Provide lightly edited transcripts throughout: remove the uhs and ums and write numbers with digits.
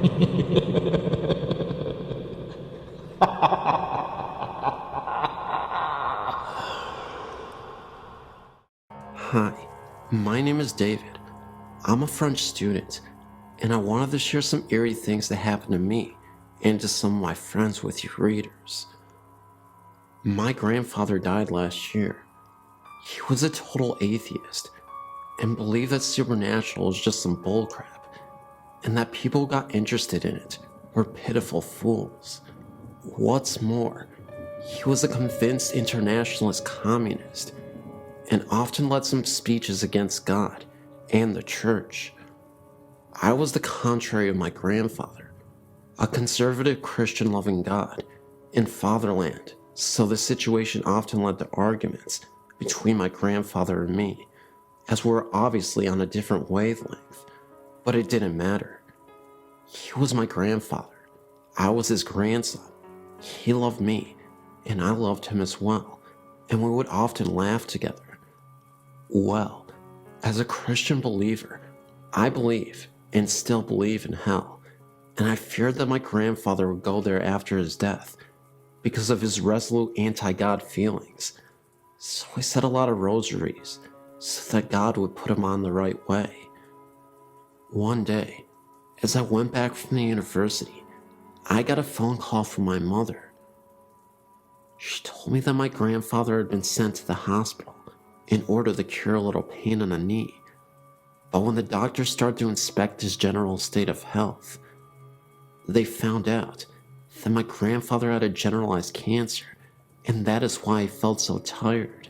Hi, my name is David. I'm a French student, and I wanted to share some eerie things that happened to me and to some of my friends with you readers. My grandfather died last year. He was a total atheist and believed that supernatural was just some bullcrap, and that people who got interested in it were pitiful fools. What's more, he was a convinced internationalist communist and often led some speeches against God and the church. I was the contrary of my grandfather, a conservative Christian loving God in fatherland, so the situation often led to arguments between my grandfather and me, as we were obviously on a different wavelength, but it didn't matter. He was my grandfather. I was his grandson. He loved me, and I loved him as well, and we would often laugh together. Well, as a Christian believer, I believe and still believe in hell, and I feared that my grandfather would go there after his death because of his resolute anti-God feelings. So I said a lot of rosaries so that God would put him on the right way. One day, as I went back from the university, I got a phone call from my mother. She told me that my grandfather had been sent to the hospital in order to cure a little pain in a knee. But when the doctors started to inspect his general state of health, they found out that my grandfather had a generalized cancer, and that is why he felt so tired.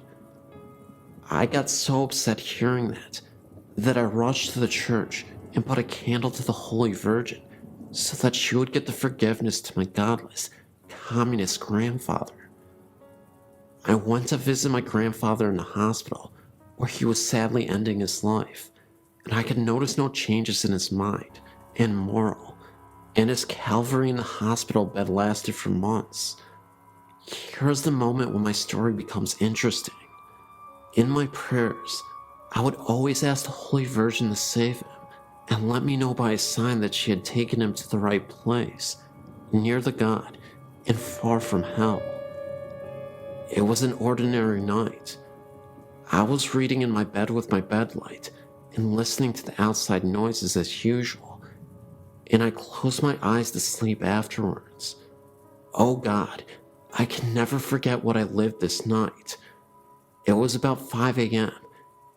I got so upset hearing that I rushed to the church and put a candle to the Holy Virgin so that she would get the forgiveness to my godless, communist grandfather. I went to visit my grandfather in the hospital, where he was sadly ending his life, and I could notice no changes in his mind and moral, and his Calvary in the hospital bed lasted for months. Here's the moment when my story becomes interesting. In my prayers, I would always ask the Holy Virgin to save him and let me know by a sign that she had taken him to the right place, near the God and far from hell. It was an ordinary night. I was reading in my bed with my bedlight and listening to the outside noises as usual, and I closed my eyes to sleep afterwards. Oh God, I can never forget what I lived this night. It was about 5 a.m.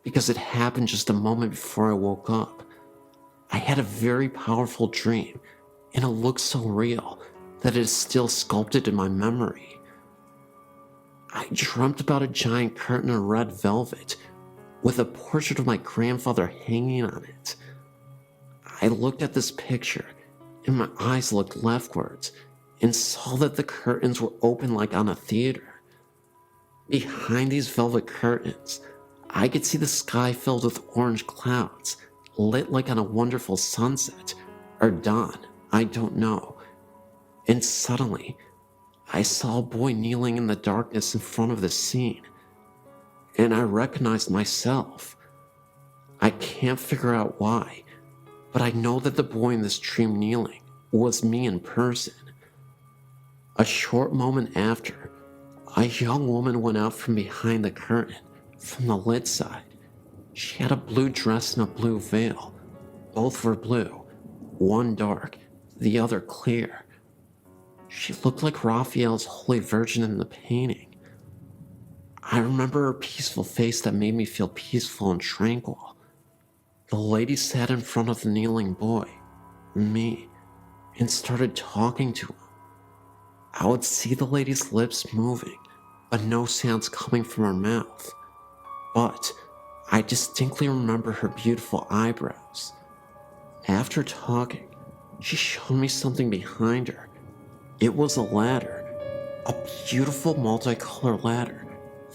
because it happened just a moment before I woke up. I had a very powerful dream, and it looked so real that it is still sculpted in my memory. I dreamt about a giant curtain of red velvet with a portrait of my grandfather hanging on it. I looked at this picture and my eyes looked leftwards and saw that the curtains were open like on a theater. Behind these velvet curtains, I could see the sky filled with orange clouds, lit like on a wonderful sunset or dawn, I don't know. And suddenly, I saw a boy kneeling in the darkness in front of the scene, and I recognized myself. I can't figure out why, but I know that the boy in this dream kneeling was me in person. A short moment after, a young woman went out from behind the curtain, from the lit side. She had a blue dress and a blue veil. Both were blue, one dark, the other clear. She looked like Raphael's Holy Virgin in the painting. I remember her peaceful face that made me feel peaceful and tranquil. The lady sat in front of the kneeling boy, me, and started talking to him. I would see the lady's lips moving, but no sounds coming from her mouth. But I distinctly remember her beautiful eyebrows. After talking, she showed me something behind her. It was a ladder, a beautiful multicolored ladder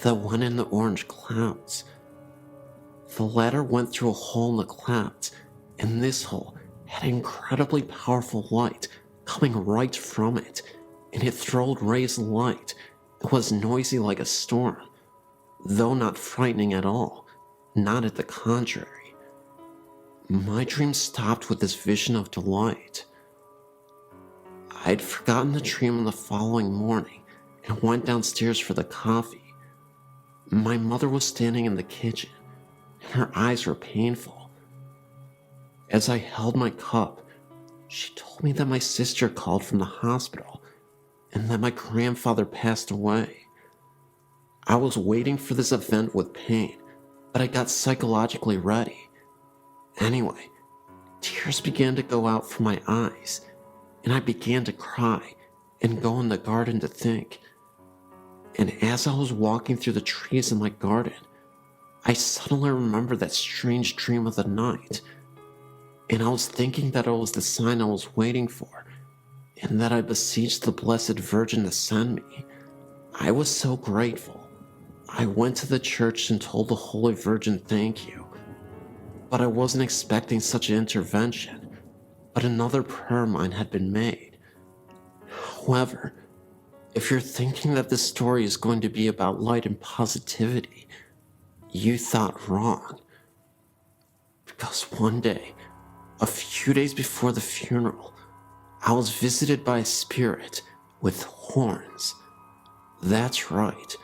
that went in the orange clouds. The ladder went through a hole in the clouds, and this hole had incredibly powerful light coming right from it, and it throwed rays of light. It was noisy like a storm, though not frightening at all, not at the contrary. My dream stopped with this vision of delight. I'd forgotten the dream on the following morning and went downstairs for the coffee. My mother was standing in the kitchen, and her eyes were painful. As I held my cup, she told me that my sister called from the hospital and that my grandfather passed away. I was waiting for this event with pain, but I got psychologically ready. Anyway, tears began to go out from my eyes, and I began to cry and go in the garden to think. And as I was walking through the trees in my garden, I suddenly remembered that strange dream of the night. And I was thinking that it was the sign I was waiting for, and that I beseeched the Blessed Virgin to send me. I was so grateful. I went to the church and told the Holy Virgin thank you. But I wasn't expecting such an intervention, but another prayer of mine had been made. However, if you're thinking that this story is going to be about light and positivity, you thought wrong. Because one day, a few days before the funeral, I was visited by a spirit with horns. That's right.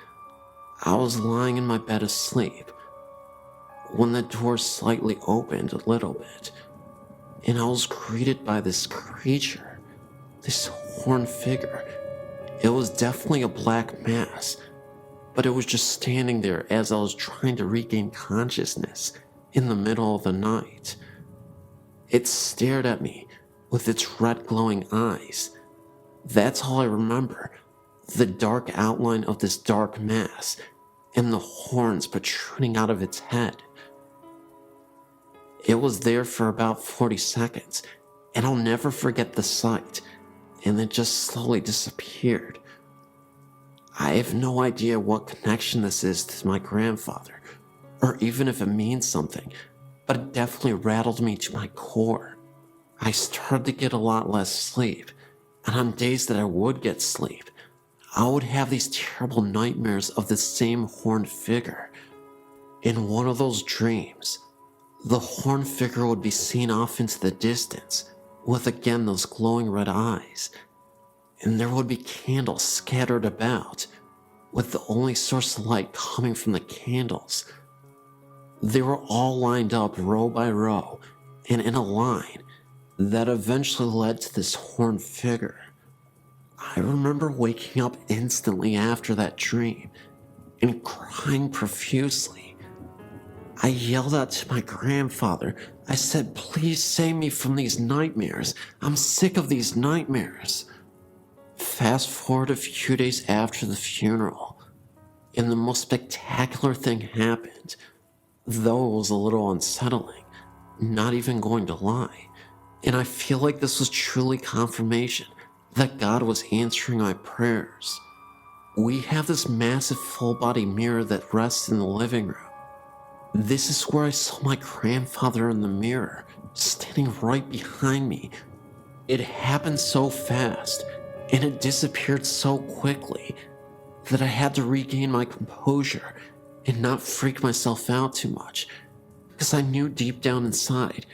I was lying in my bed asleep when the door slightly opened a little bit, and I was greeted by this creature, this horned figure. It was definitely a black mass, but it was just standing there as I was trying to regain consciousness in the middle of the night. It stared at me with its red glowing eyes. That's all I remember, the dark outline of this dark mass and the horns protruding out of its head. It was there for about 40 seconds, and I'll never forget the sight, and it just slowly disappeared. I have no idea what connection this is to my grandfather, or even if it means something, but it definitely rattled me to my core. I started to get a lot less sleep, and on days that I would get sleep, I would have these terrible nightmares of the same horned figure. In one of those dreams, the horned figure would be seen off into the distance, with again those glowing red eyes, and there would be candles scattered about, with the only source of light coming from the candles. They were all lined up row by row and in a line that eventually led to this horned figure. I remember waking up instantly after that dream and crying profusely. I yelled out to my grandfather. I said, "Please save me from these nightmares. I'm sick of these nightmares." Fast forward a few days after the funeral, and the most spectacular thing happened. Though it was a little unsettling, not even going to lie, and I feel like this was truly confirmation that God was answering my prayers. We have this massive full-body mirror that rests in the living room. This is where I saw my grandfather in the mirror, standing right behind me. It happened so fast, and it disappeared so quickly, that I had to regain my composure and not freak myself out too much, because I knew deep down inside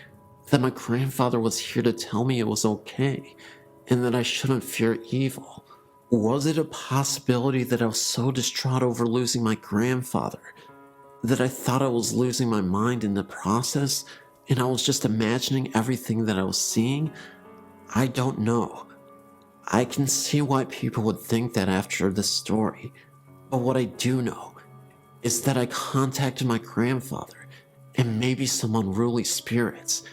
that my grandfather was here to tell me it was okay, and that I shouldn't fear evil. Was it a possibility that I was so distraught over losing my grandfather that I thought I was losing my mind in the process, and I was just imagining everything that I was seeing? I don't know. I can see why people would think that after this story, but what I do know is that I contacted my grandfather and maybe some unruly spirits,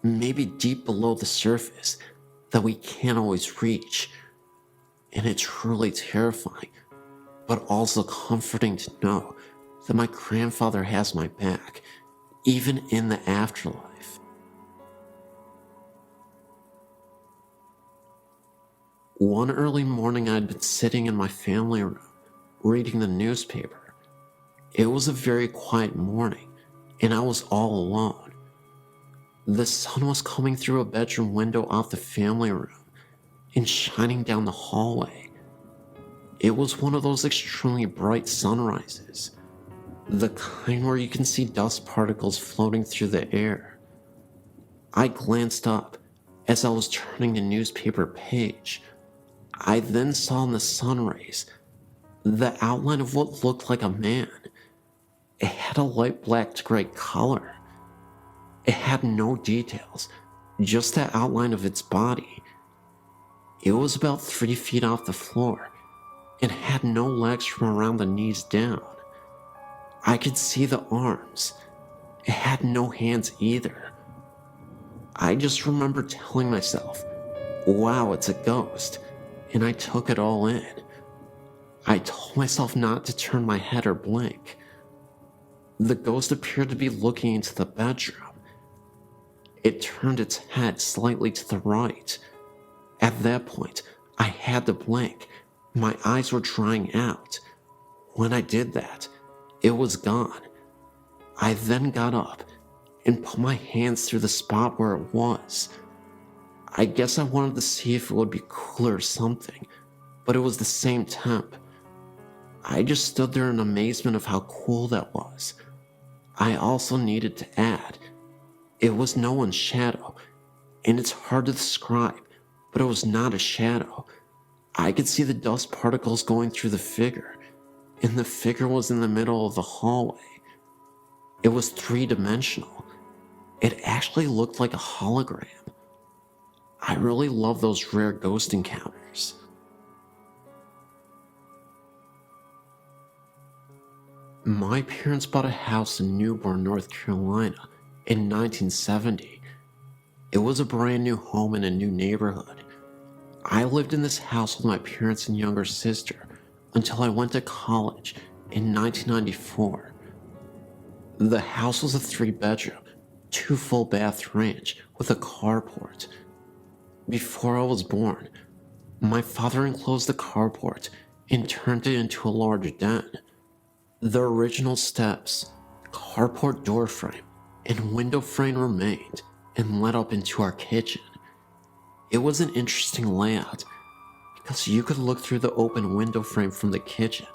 maybe deep below the surface, that we can't always reach. And it's truly terrifying, but also comforting to know that my grandfather has my back, even in the afterlife. One early morning, I'd been sitting in my family room, reading the newspaper. It was a very quiet morning, and I was all alone. The sun was coming through a bedroom window off the family room and shining down the hallway. It was one of those extremely bright sunrises, the kind where you can see dust particles floating through the air. I glanced up as I was turning the newspaper page, I then saw in the sun rays the outline of what looked like a man. It had a light black to gray color. It had no details, just the outline of its body. It was about 3 feet off the floor and had no legs from around the knees down. I could see the arms. It had no hands either. I just remember telling myself, wow, it's a ghost, and I took it all in. I told myself not to turn my head or blink. The ghost appeared to be looking into the bedroom. It turned its head slightly to the right. At that point, I had to blink. My eyes were drying out. When I did that, it was gone. I then got up and put my hands through the spot where it was. I guess I wanted to see if it would be cooler or something, but it was the same temp. I just stood there in amazement of how cool that was. I also needed to add, it was no one's shadow, and it's hard to describe, but it was not a shadow. I could see the dust particles going through the figure, and the figure was in the middle of the hallway. It was 3-dimensional. It actually looked like a hologram. I really love those rare ghost encounters. My parents bought a house in Newborn, North Carolina in 1970. It was a brand new home in a new neighborhood. I lived in this house with my parents and younger sister until I went to college in 1994. The house was a 3-bedroom, 2 full bath ranch with a carport. Before I was born, my father enclosed the carport and turned it into a large den. The original steps, carport door frame, and window frame remained and led up into our kitchen. It was an interesting layout because you could look through the open window frame from the kitchen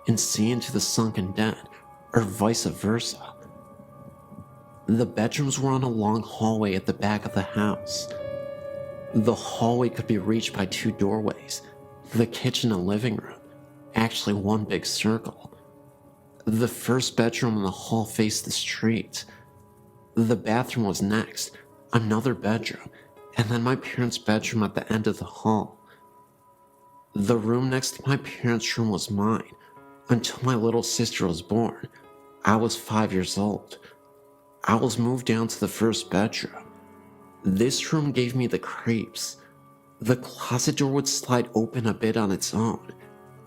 and see into the sunken den, or vice versa. The bedrooms were on a long hallway at the back of the house. The hallway could be reached by 2 doorways, the kitchen and living room, actually one big circle. The first bedroom in the hall faced the street. The bathroom was next, another bedroom, and then my parents' bedroom at the end of the hall. The room next to my parents' room was mine until my little sister was born. I was 5 years old. I was moved down to the first bedroom. This room gave me the creeps. The closet door would slide open a bit on its own,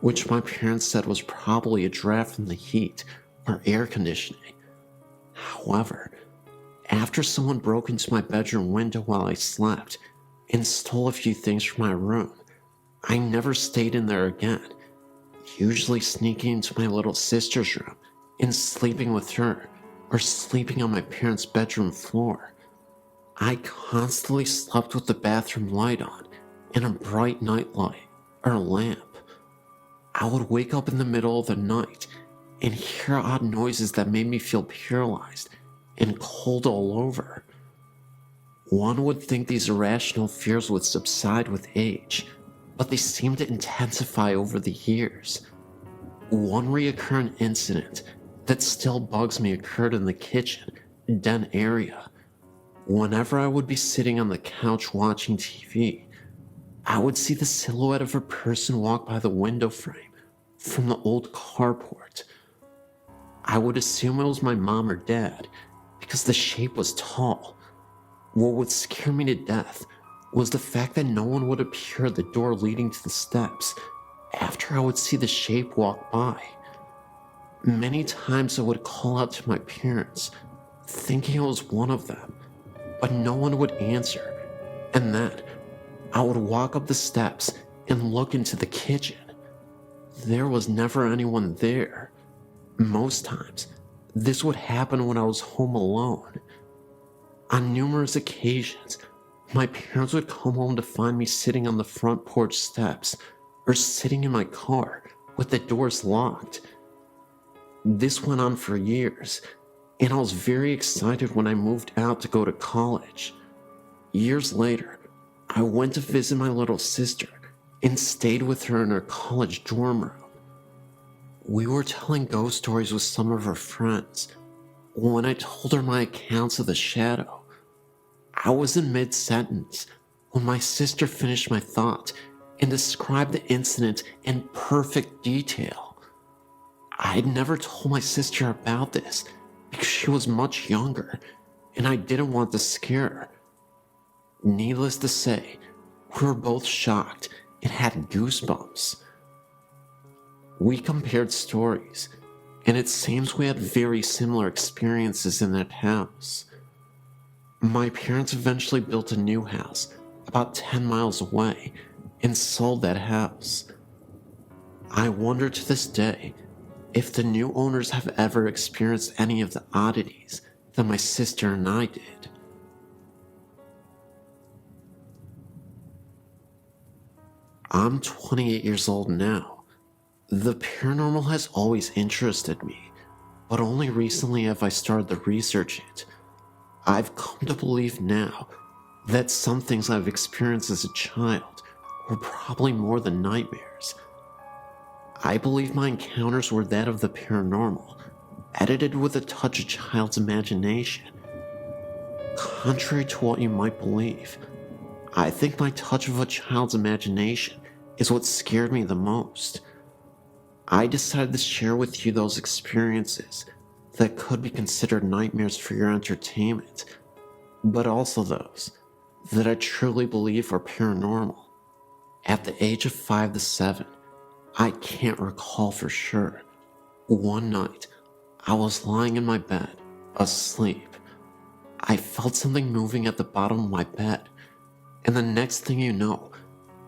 which my parents said was probably a draft from the heat or air conditioning. However, after someone broke into my bedroom window while I slept and stole a few things from my room, I never stayed in there again, usually sneaking into my little sister's room and sleeping with her or sleeping on my parents' bedroom floor. I constantly slept with the bathroom light on and a bright night light or lamp. I would wake up in the middle of the night and hear odd noises that made me feel paralyzed and cold all over. One would think these irrational fears would subside with age, but they seem to intensify over the years. One recurrent incident that still bugs me occurred in the kitchen, den area. Whenever I would be sitting on the couch watching TV, I would see the silhouette of a person walk by the window frame from the old carport. I would assume it was my mom or dad because the shape was tall. What would scare me to death was the fact that no one would appear at the door leading to the steps after I would see the shape walk by. Many times I would call out to my parents, thinking it was one of them, but no one would answer, and then I would walk up the steps and look into the kitchen. There was never anyone there. Most times, this would happen when I was home alone. On numerous occasions, my parents would come home to find me sitting on the front porch steps or sitting in my car with the doors locked. This went on for years, and I was very excited when I moved out to go to college. Years later, I went to visit my little sister and stayed with her in her college dorm room. We were telling ghost stories with some of her friends when I told her my accounts of the shadow. I was in mid-sentence when my sister finished my thought and described the incident in perfect detail. I had never told my sister about this because she was much younger and I didn't want to scare her. Needless to say, we were both shocked and had goosebumps. We compared stories, and it seems we had very similar experiences in that house. My parents eventually built a new house about 10 miles away and sold that house. I wonder to this day if the new owners have ever experienced any of the oddities that my sister and I did. I'm 28 years old now. The paranormal has always interested me, but only recently have I started to research it. I've come to believe now that some things I've experienced as a child were probably more than nightmares. I believe my encounters were that of the paranormal, edited with a touch of child's imagination. Contrary to what you might believe, I think my touch of a child's imagination is what scared me the most. I decided to share with you those experiences that could be considered nightmares for your entertainment, but also those that I truly believe are paranormal. At the age of 5 to 7, I can't recall for sure. One night, I was lying in my bed, asleep. I felt something moving at the bottom of my bed, and the next thing you know,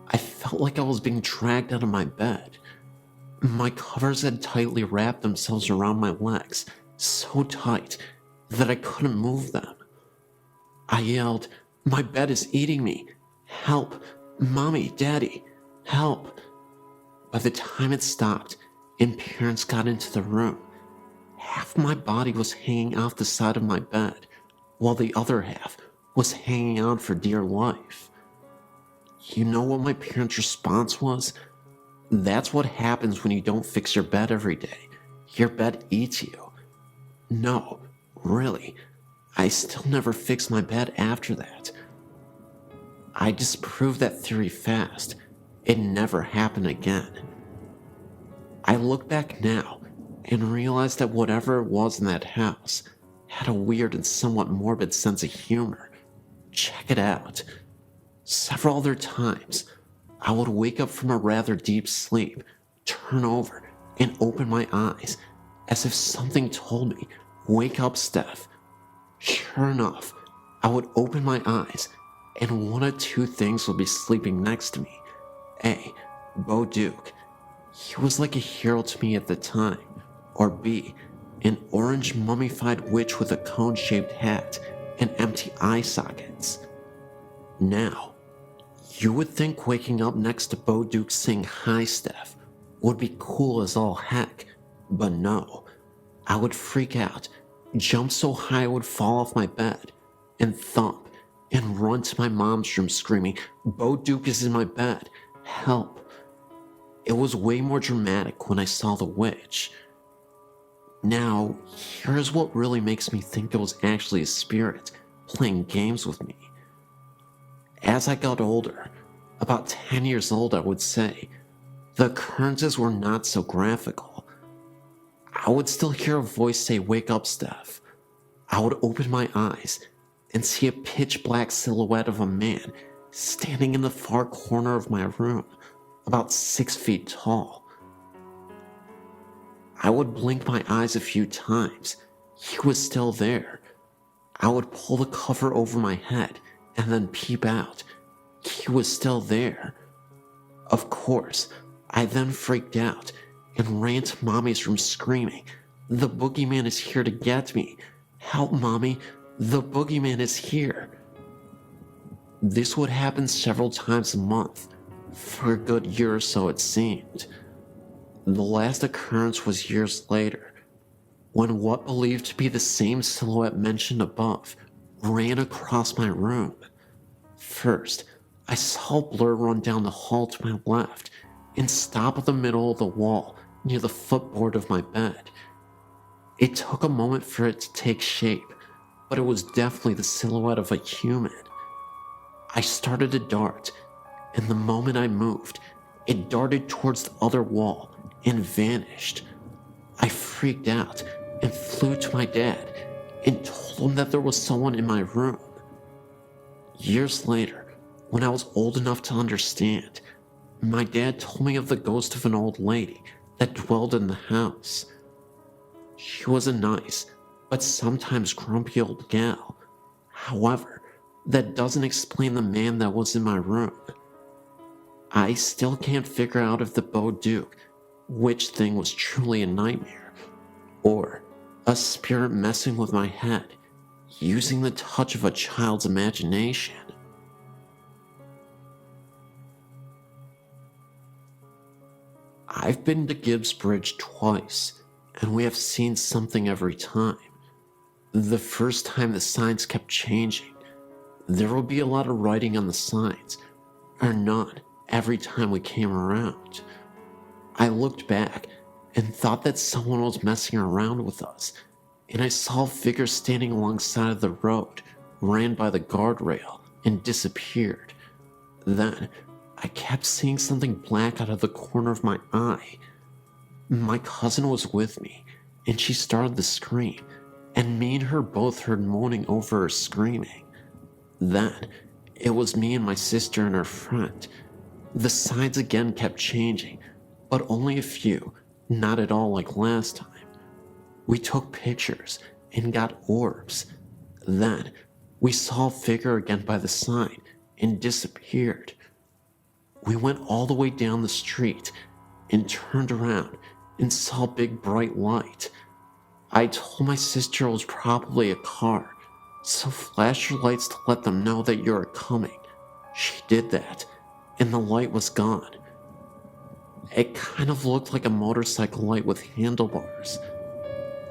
I felt like I was being dragged out of my bed. My covers had tightly wrapped themselves around my legs, so tight that I couldn't move them. I yelled, "My bed is eating me! Help! Mommy, Daddy, help!" By the time it stopped and parents got into the room, half my body was hanging off the side of my bed, while the other half was hanging on for dear life. You know what my parents' response was? "That's what happens when you don't fix your bed every day. Your bed eats you." No, really, I still never fixed my bed after that. I disproved that theory fast. It never happened again. I look back now and realize that whatever it was in that house had a weird and somewhat morbid sense of humor. Check it out. Several other times, I would wake up from a rather deep sleep, turn over, and open my eyes, as if something told me, "Wake up, Steph." Sure enough, I would open my eyes, and one of two things would be sleeping next to me. A. Bo Duke. He was like a hero to me at the time. Or B. An orange mummified witch with a cone-shaped hat and empty eye sockets. Now, you would think waking up next to Bo Duke saying "Hi, Steph" would be cool as all heck, but no. I would freak out, jump so high I would fall off my bed, and thump, and run to my mom's room screaming, "Bo Duke is in my bed, help." It was way more dramatic when I saw the witch. Now, here's what really makes me think it was actually a spirit playing games with me. As I got older, about 10 years old I would say, the occurrences were not so graphical. I would still hear a voice say, "Wake up, Steph." I would open my eyes and see a pitch black silhouette of a man standing in the far corner of my room, about 6 feet tall. I would blink my eyes a few times. He was still there. I would pull the cover over my head and then peep out. He was still there. Of course, I then freaked out and ran to Mommy's room screaming, "The boogeyman is here to get me. Help, Mommy, the boogeyman is here." This would happen several times a month, for a good year or so it seemed. The last occurrence was years later, when what believed to be the same silhouette mentioned above ran across my room. First, I saw a blur run down the hall to my left and stop at the middle of the wall near the footboard of my bed. It took a moment for it to take shape, but it was definitely the silhouette of a human. I started to dart, and the moment I moved, it darted towards the other wall and vanished. I freaked out and flew to my dad and told him that there was someone in my room. Years later, when I was old enough to understand, my dad told me of the ghost of an old lady that dwelled in the house. She was a nice, but sometimes grumpy old gal. However, that doesn't explain the man that was in my room. I still can't figure out if the Duke, which thing was truly a nightmare, or a spirit messing with my head, using the touch of a child's imagination. I've been to Gibbs Bridge twice, and we have seen something every time. The first time the signs kept changing. There would be a lot of writing on the signs, or none, every time we came around. I looked back and thought that someone was messing around with us, and I saw a figure standing alongside of the road, ran by the guardrail, and disappeared. Then, I kept seeing something black out of the corner of my eye. My cousin was with me, and she started to scream, and me and her both heard moaning over her screaming. Then, it was me and my sister and her friend. The signs again kept changing, but only a few, not at all like last time. We took pictures and got orbs. Then, we saw a figure again by the sign and disappeared. We went all the way down the street and turned around and saw a big bright light. I told my sister it was probably a car, so flash your lights to let them know that you're coming. She did that, and the light was gone. It kind of looked like a motorcycle light with handlebars.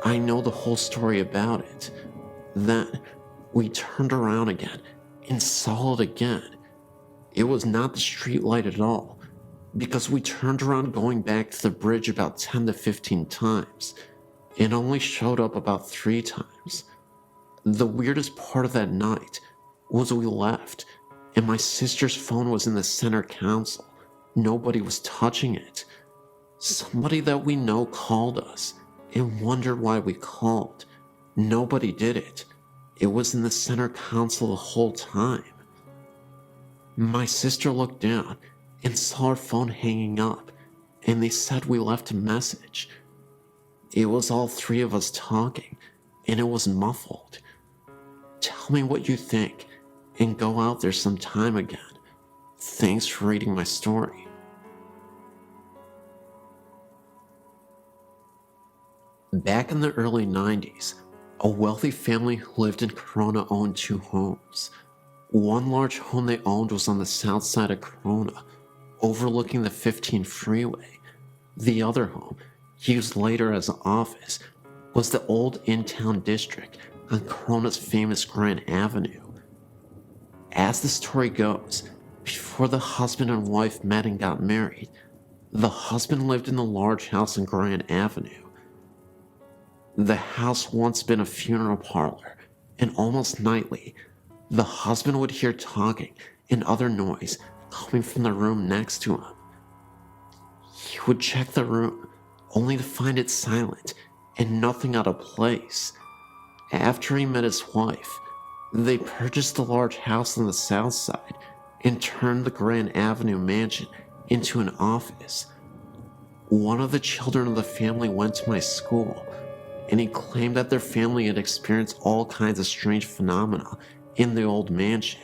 I know the whole story about it. Then, we turned around again and saw it again. It was not the street light at all, because we turned around going back to the bridge about 10 to 15 times. It only showed up about 3 times. The weirdest part of that night was we left, and my sister's phone was in the center console. Nobody was touching it. Somebody that we know called us and wondered why we called. Nobody did it. It was in the center console the whole time. My sister looked down and saw her phone hanging up, and they said we left a message. It was all 3 of us talking, and it was muffled. Tell me what you think, and go out there sometime again. Thanks for reading my story. Back in the early 90s, a wealthy family who lived in Corona owned 2 homes. One large home they owned was on the south side of Corona, overlooking the 15 freeway. The other home, used later as an office, was the old in-town district on Corona's famous Grand Avenue. As the story goes, before the husband and wife met and got married, the husband lived in the large house on Grand Avenue. The house once been a funeral parlor, and almost nightly, the husband would hear talking and other noise coming from the room next to him. He would check the room, only to find it silent and nothing out of place. After he met his wife, they purchased the large house on the south side and turned the Grand Avenue mansion into an office. One of the children of the family went to my school, and he claimed that their family had experienced all kinds of strange phenomena in the old mansion.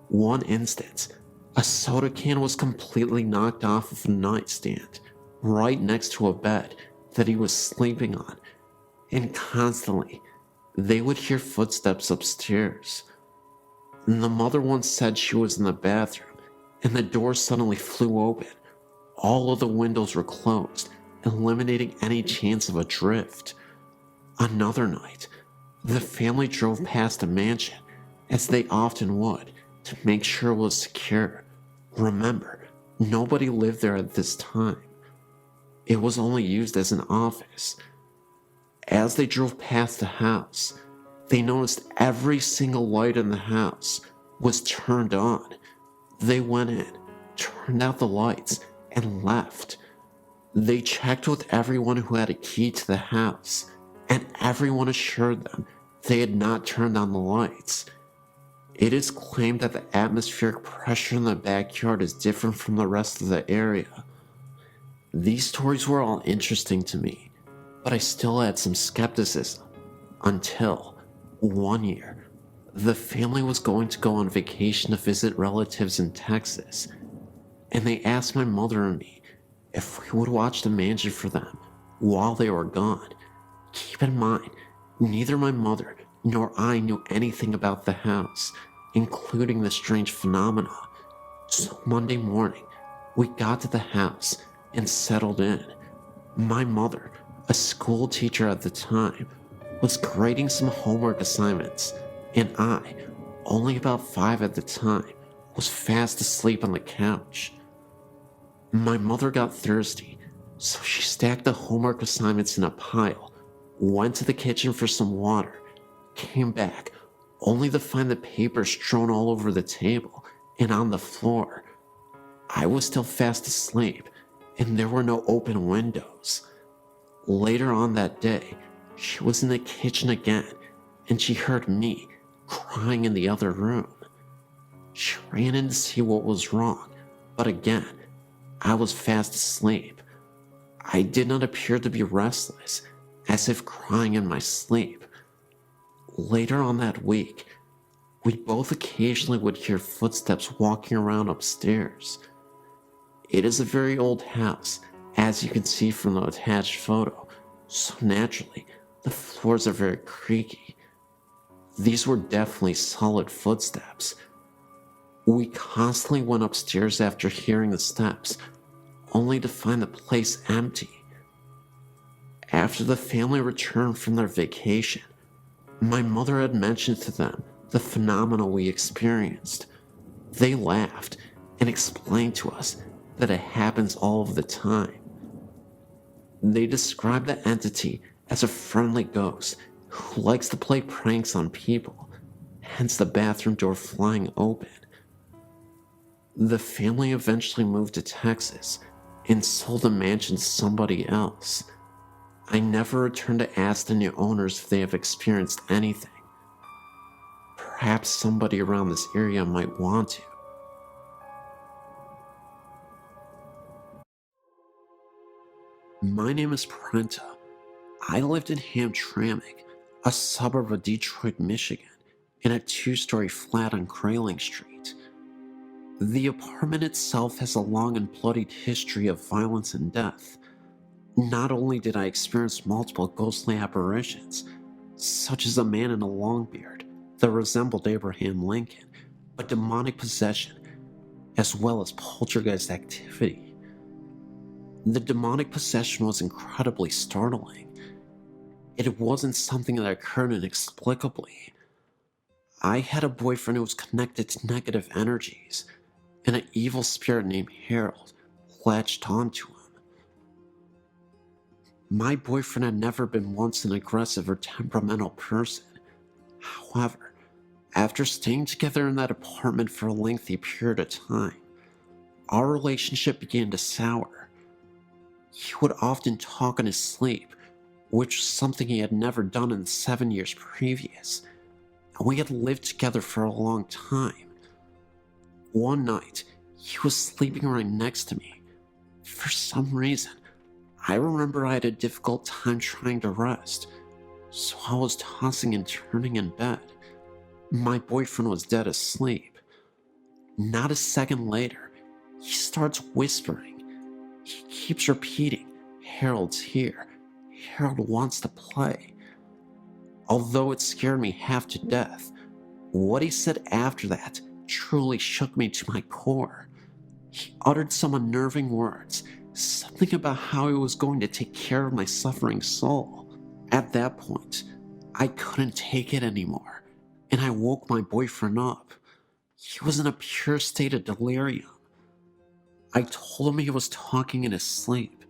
One instance, a soda can was completely knocked off of a nightstand right next to a bed that he was sleeping on, and constantly they would hear footsteps upstairs. The mother once said she was in the bathroom and the door suddenly flew open. All of the windows were closed, eliminating any chance of a drift. Another night, the family drove past a mansion, as they often would, to make sure it was secure. Remember, nobody lived there at this time. It was only used as an office. As they drove past the house, they noticed every single light in the house was turned on. They went in, turned out the lights, and left. They checked with everyone who had a key to the house, and everyone assured them they had not turned on the lights. It is claimed that the atmospheric pressure in the backyard is different from the rest of the area. These stories were all interesting to me, but I still had some skepticism until one year, the family was going to go on vacation to visit relatives in Texas, and they asked my mother and me if we would watch the mansion for them while they were gone. Keep in mind, neither my mother nor I knew anything about the house, including the strange phenomena. So Monday morning, we got to the house and settled in. My mother, a school teacher at the time, was grading some homework assignments, and I, only about 5 at the time, was fast asleep on the couch. My mother got thirsty, so she stacked the homework assignments in a pile, went to the kitchen for some water, came back, only to find the paper strewn all over the table and on the floor. I was still fast asleep, and there were no open windows. Later on that day, she was in the kitchen again, and she heard me crying in the other room. She ran in to see what was wrong, but again, I was fast asleep. I did not appear to be restless, as if crying in my sleep. Later on that week, we both occasionally would hear footsteps walking around upstairs. It is a very old house, as you can see from the attached photo, so naturally, the floors are very creaky. These were definitely solid footsteps. We constantly went upstairs after hearing the steps, only to find the place empty. After the family returned from their vacation, my mother had mentioned to them the phenomena we experienced. They laughed and explained to us that it happens all of the time. They described the entity as a friendly ghost who likes to play pranks on people, hence the bathroom door flying open. The family eventually moved to Texas and sold the mansion to somebody else. I never returned to ask the new owners if they have experienced anything. Perhaps somebody around this area might want to. My name is Prenta. I lived in Hamtramck, a suburb of Detroit, Michigan, in a 2-story flat on Grayling Street. The apartment itself has a long and bloodied history of violence and death. Not only did I experience multiple ghostly apparitions, such as a man in a long beard that resembled Abraham Lincoln, but demonic possession, as well as poltergeist activity. The demonic possession was incredibly startling. It wasn't something that occurred inexplicably. I had a boyfriend who was connected to negative energies, and an evil spirit named Harold latched onto him. My boyfriend had never been once an aggressive or temperamental person. However, after staying together in that apartment for a lengthy period of time, our relationship began to sour. He would often talk in his sleep, which was something he had never done in the 7 years previous, and we had lived together for a long time. One night, he was sleeping right next to me. For some reason, I remember I had a difficult time trying to rest, so I was tossing and turning in bed. My boyfriend was dead asleep. Not a second later, he starts whispering. He keeps repeating, "Harold's here. Harold wants to play." Although it scared me half to death, what he said after that truly shook me to my core. He uttered some unnerving words, something about how he was going to take care of my suffering soul. At that point, I couldn't take it anymore, and I woke my boyfriend up. He was in a pure state of delirium. I told him he was talking in his sleep,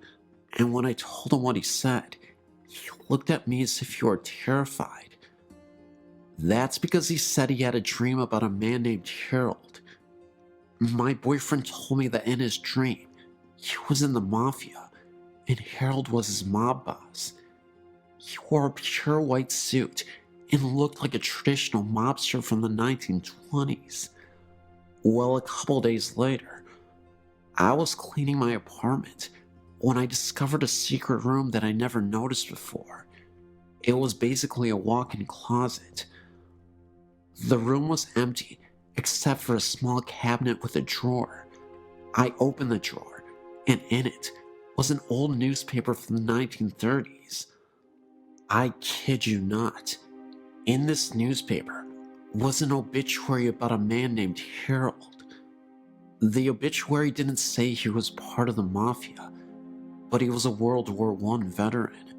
and when I told him what he said, he looked at me as if he were terrified. That's because he said he had a dream about a man named Harold. My boyfriend told me that in his dream, he was in the mafia, and Harold was his mob boss. He wore a pure white suit and looked like a traditional mobster from the 1920s. Well, a couple days later, I was cleaning my apartment when I discovered a secret room that I never noticed before. It was basically a walk-in closet. The room was empty except for a small cabinet with a drawer. I opened the drawer, and in it was an old newspaper from the 1930s. I kid you not. In this newspaper was an obituary about a man named Harold. The obituary didn't say he was part of the mafia, but he was a World War I veteran.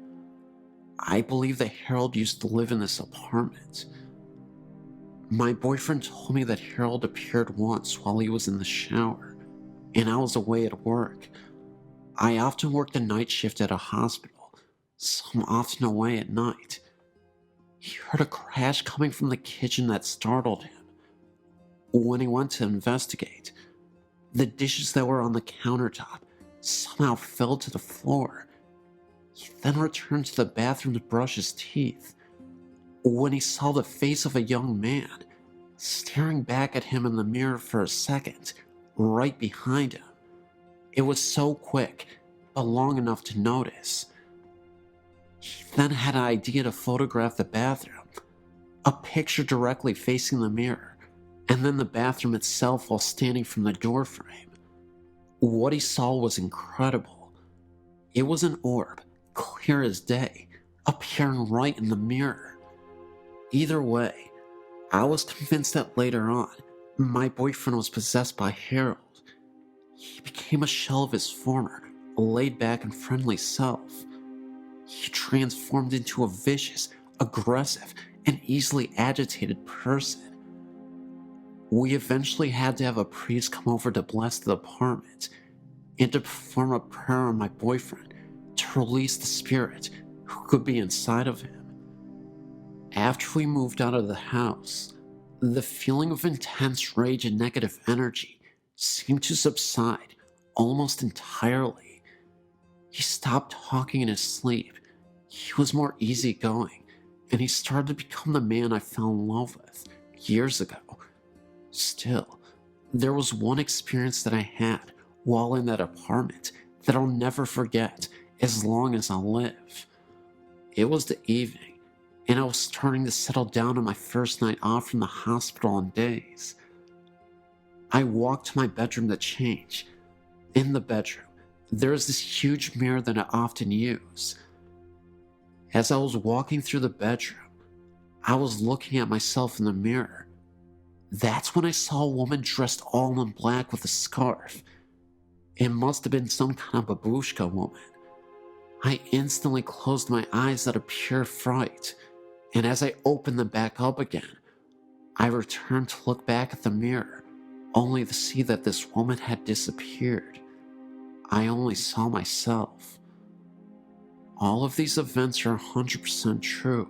I believe that Harold used to live in this apartment. My boyfriend told me that Harold appeared once while he was in the shower, and I was away at work. I often worked a night shift at a hospital, so I'm often away at night. He heard a crash coming from the kitchen that startled him. When he went to investigate, the dishes that were on the countertop somehow fell to the floor. He then returned to the bathroom to brush his teeth, when he saw the face of a young man staring back at him in the mirror for a second, right behind him. It was so quick, but long enough to notice. He then had an idea to photograph the bathroom, a picture directly facing the mirror, and then the bathroom itself while standing from the doorframe. What he saw was incredible. It was an orb, clear as day, appearing right in the mirror. Either way, I was convinced that later on, my boyfriend was possessed by Harold. He became a shell of his former, laid-back and friendly self. He transformed into a vicious, aggressive, and easily agitated person. We eventually had to have a priest come over to bless the apartment and to perform a prayer on my boyfriend to release the spirit who could be inside of him. After we moved out of the house, the feeling of intense rage and negative energy seemed to subside almost entirely. He stopped talking in his sleep. He was more easygoing, and he started to become the man I fell in love with years ago. Still, there was one experience that I had while in that apartment that I'll never forget as long as I live. It was the evening, and I was starting to settle down on my first night off from the hospital in days. I walked to my bedroom to change. In the bedroom, there is this huge mirror that I often use. As I was walking through the bedroom, I was looking at myself in the mirror. That's when I saw a woman dressed all in black with a scarf. It must have been some kind of babushka woman. I instantly closed my eyes out of pure fright, and as I opened them back up again, I returned to look back at the mirror, only to see that this woman had disappeared. I only saw myself. All of these events are 100% true.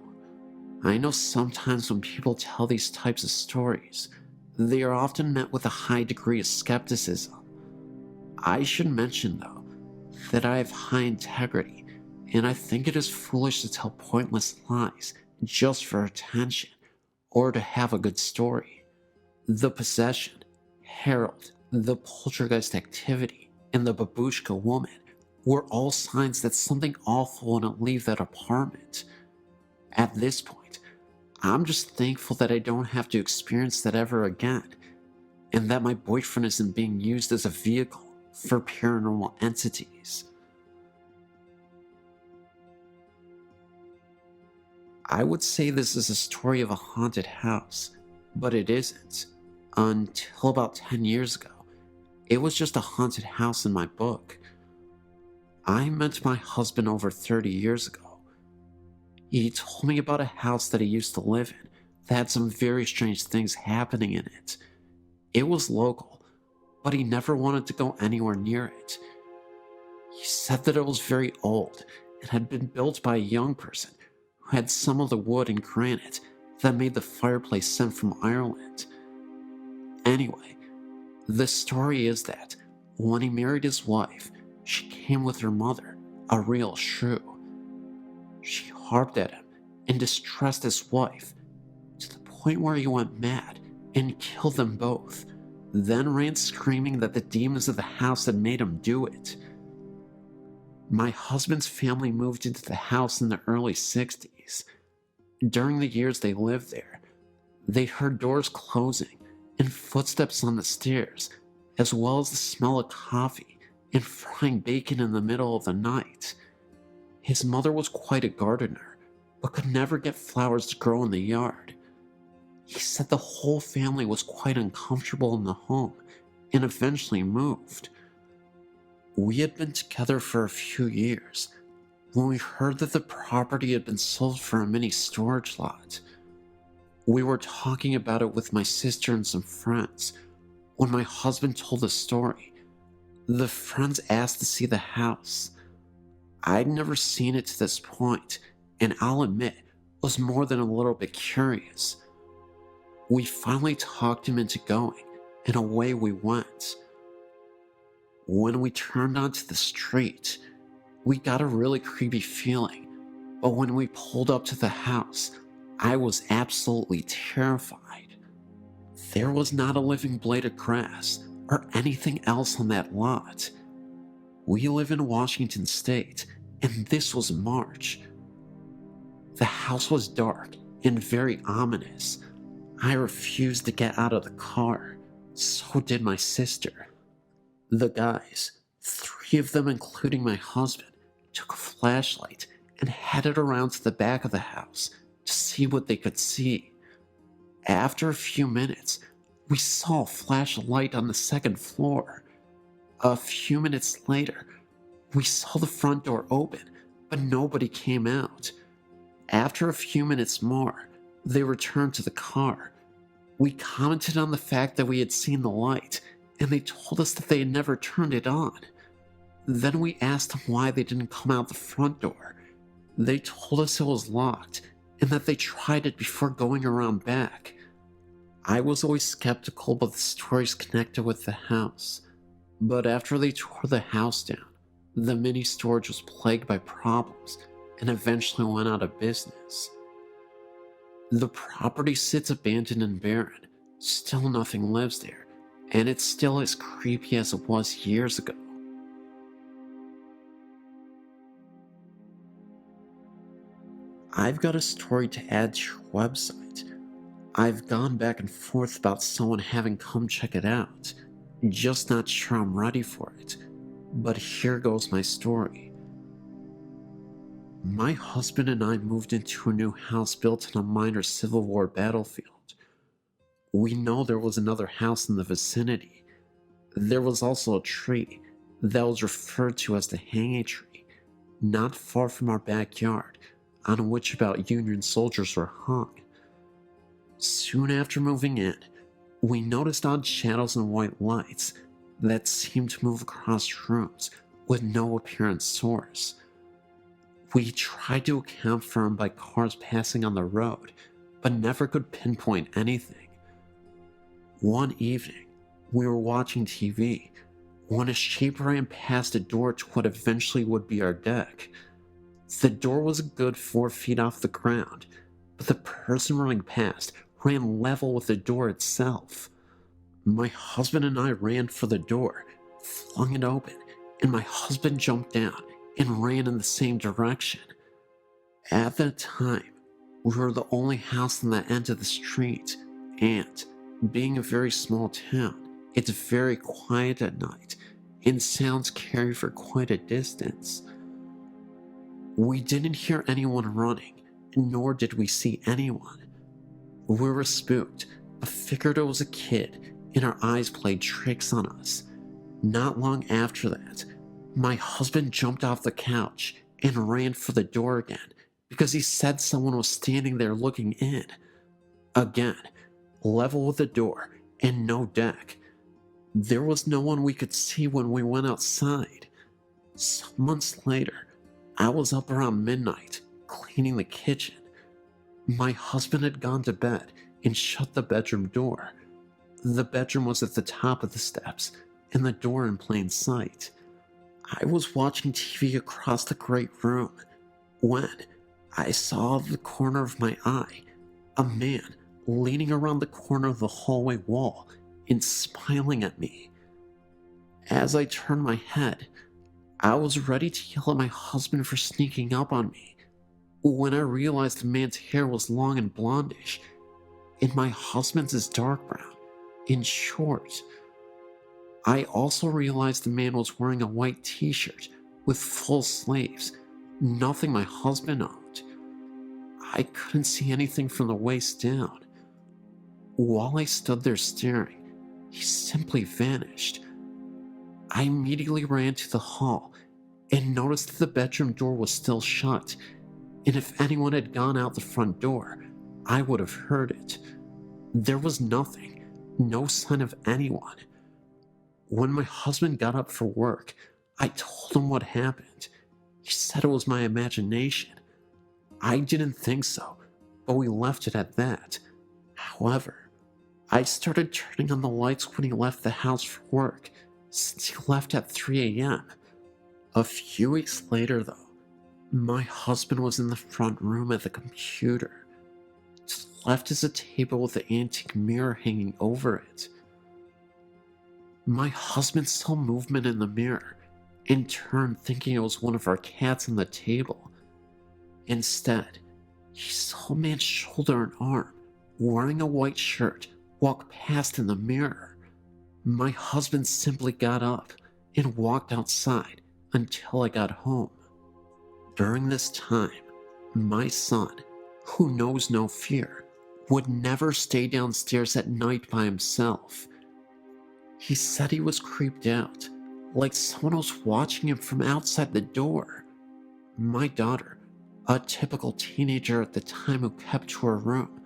I know sometimes when people tell these types of stories, they are often met with a high degree of skepticism. I should mention, though, that I have high integrity, and I think it is foolish to tell pointless lies just for attention or to have a good story. The possession, Harold, the poltergeist activity, and the babushka woman were all signs that something awful wouldn't leave that apartment. At this point, I'm just thankful that I don't have to experience that ever again, and that my boyfriend isn't being used as a vehicle for paranormal entities. I would say this is a story of a haunted house, but it isn't. Until about 10 years ago, it was just a haunted house in my book. I met my husband over 30 years ago. He told me about a house that he used to live in that had some very strange things happening in it. It was local, but he never wanted to go anywhere near it. He said that it was very old and had been built by a young person who had some of the wood and granite that made the fireplace sent from Ireland. Anyway, the story is that when he married his wife, she came with her mother, a real shrew. She harped at him and distressed his wife to the point where he went mad and killed them both, then ran screaming that the demons of the house had made him do it. My husband's family moved into the house in the early 60s. During the years they lived there, they heard doors closing and footsteps on the stairs, as well as the smell of coffee and frying bacon in the middle of the night. His mother was quite a gardener, but could never get flowers to grow in the yard. He said the whole family was quite uncomfortable in the home and eventually moved. We had been together for a few years when we heard that the property had been sold for a mini storage lot. We were talking about it with my sister and some friends when my husband told the story. The friends asked to see the house. I'd never seen it to this point, and I'll admit, was more than a little bit curious. We finally talked him into going, and away we went. When we turned onto the street, we got a really creepy feeling, but when we pulled up to the house, I was absolutely terrified. There was not a living blade of grass or anything else on that lot. We live in Washington State, and this was March. The house was dark and very ominous. I refused to get out of the car. So did my sister. The guys, 3 of them including my husband, took a flashlight and headed around to the back of the house to see what they could see. After a few minutes, we saw a flash of light on the 2nd floor. A few minutes later, we saw the front door open, but nobody came out. After a few minutes more, they returned to the car. We commented on the fact that we had seen the light, and they told us that they had never turned it on. Then we asked them why they didn't come out the front door. They told us it was locked, and that they tried it before going around back. I was always skeptical about the stories connected with the house, but after they tore the house down, the mini storage was plagued by problems and eventually went out of business. The property sits abandoned and barren. Still nothing lives there, and it's still as creepy as it was years ago. I've got a story to add to your website. I've gone back and forth about someone having come check it out. Just not sure I'm ready for it. But here goes my story. My husband and I moved into a new house built on a minor Civil War battlefield. We know there was another house in the vicinity. There was also a tree that was referred to as the hanging tree, not far from our backyard, on which about Union soldiers were hung. Soon after moving in, we noticed odd shadows and white lights that seemed to move across rooms with no apparent source. We tried to account for them by cars passing on the road, but never could pinpoint anything. One evening, we were watching TV when a shape ran past a door to what eventually would be our deck. The door was a good 4 feet off the ground, but the person running past ran level with the door itself. My husband and I ran for the door, flung it open, and my husband jumped down and ran in the same direction. At that time, we were the only house on that end of the street, and, being a very small town, it's very quiet at night, and sounds carry for quite a distance. We didn't hear anyone running, nor did we see anyone. We were spooked, but figured it was a kid, and our eyes played tricks on us. Not long after that, my husband jumped off the couch and ran for the door again because he said someone was standing there looking in. Again, level with the door, and no deck. There was no one we could see when we went outside. Some months later, I was up around midnight, cleaning the kitchen. My husband had gone to bed and shut the bedroom door. The bedroom was at the top of the steps, and the door in plain sight. I was watching TV across the great room when I saw out of the corner of my eye a man leaning around the corner of the hallway wall and smiling at me. As I turned my head, I was ready to yell at my husband for sneaking up on me when I realized the man's hair was long and blondish, and my husband's is dark brown and short. I also realized the man was wearing a white t-shirt with full sleeves, nothing my husband owned. I couldn't see anything from the waist down. While I stood there staring, he simply vanished. I immediately ran to the hall and noticed that the bedroom door was still shut, and if anyone had gone out the front door, I would have heard it. There was nothing, no sign of anyone. When my husband got up for work, I told him what happened. He said it was my imagination. I didn't think so, but we left it at that. However, I started turning on the lights when he left the house for work, since he left at 3 a.m. A few weeks later, though, my husband was in the front room at the computer. To the left is a table with an antique mirror hanging over it. My husband saw movement in the mirror and turned thinking it was one of our cats on the table. Instead, he saw a man's shoulder and arm, wearing a white shirt, walk past in the mirror. My husband simply got up and walked outside until I got home. During this time, my son, who knows no fear, would never stay downstairs at night by himself. He said he was creeped out, like someone was watching him from outside the door. My daughter, a typical teenager at the time who kept to her room,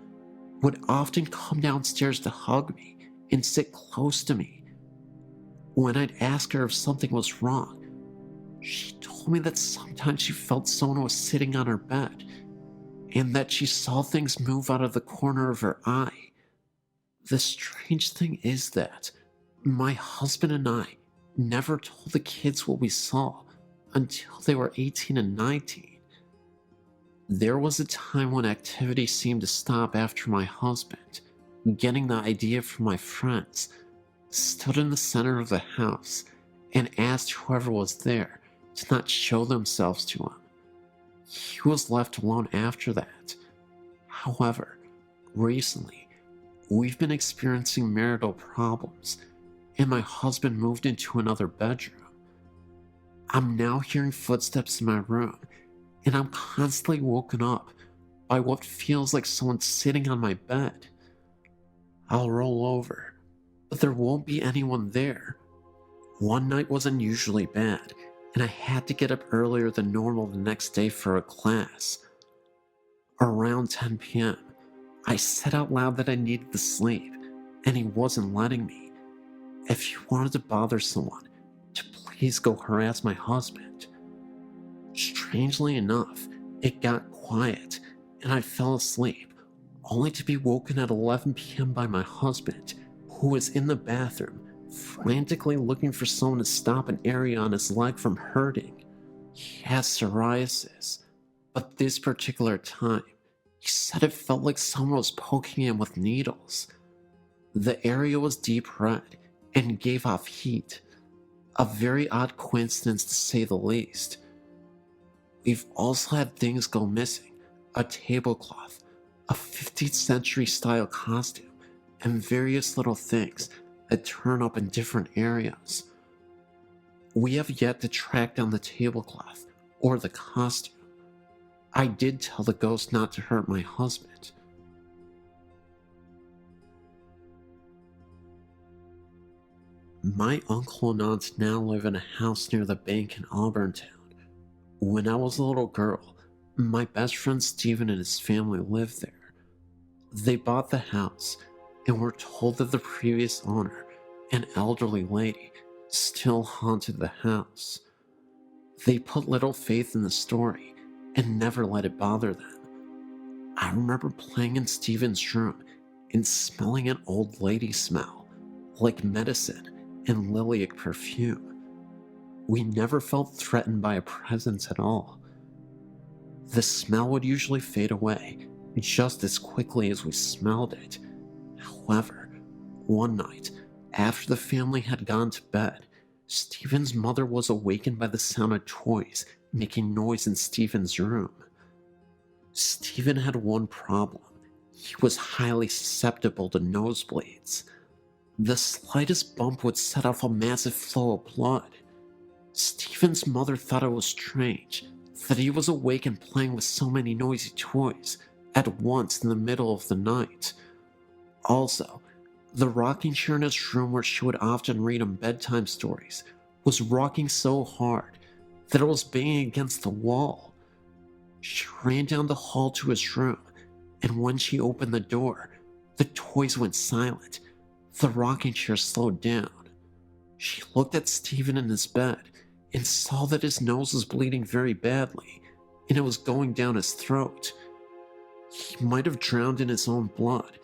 would often come downstairs to hug me and sit close to me. When I'd ask her if something was wrong, she told me that sometimes she felt someone was sitting on her bed, and that she saw things move out of the corner of her eye. The strange thing is that my husband and I never told the kids what we saw until they were 18 and 19. There was a time when activity seemed to stop after my husband, getting the idea from my friends, stood in the center of the house and asked whoever was there to not show themselves to him. He was left alone after that. However, recently, we've been experiencing marital problems, and my husband moved into another bedroom. I'm now hearing footsteps in my room, and I'm constantly woken up by what feels like someone sitting on my bed. I'll roll over, but there won't be anyone there. One night was unusually bad, and I had to get up earlier than normal the next day for a class. Around 10 p.m., I said out loud that I needed to sleep, and he wasn't letting me. If you wanted to bother someone, to please go harass my husband. Strangely enough, it got quiet, and I fell asleep, only to be woken at 11 p.m. by my husband, who was in the bathroom, frantically looking for someone to stop an area on his leg from hurting. He has psoriasis, but this particular time, he said it felt like someone was poking him with needles. The area was deep red and gave off heat. A very odd coincidence to say the least. We've also had things go missing: a tablecloth, a 15th century style costume, and various little things that turn up in different areas. We have yet to track down the tablecloth or the costume. I did tell the ghost not to hurt my husband. My uncle and aunt now live in a house near the bank in Auburntown. When I was a little girl, my best friend Steven and his family lived there. They bought the house, and were told that the previous owner, an elderly lady, still haunted the house. They put little faith in the story and never let it bother them. I remember playing in Steven's room and smelling an old lady smell, like medicine and lilac perfume. We never felt threatened by a presence at all. The smell would usually fade away just as quickly as we smelled it. However, one night, after the family had gone to bed, Stephen's mother was awakened by the sound of toys making noise in Stephen's room. Stephen had one problem. He was highly susceptible to nosebleeds. The slightest bump would set off a massive flow of blood. Stephen's mother thought it was strange that he was awake and playing with so many noisy toys at once in the middle of the night. Also, the rocking chair in his room where she would often read him bedtime stories was rocking so hard that it was banging against the wall. She ran down the hall to his room, and when she opened the door, the toys went silent. The rocking chair slowed down. She looked at Stephen in his bed and saw that his nose was bleeding very badly, and it was going down his throat. He might have drowned in his own blood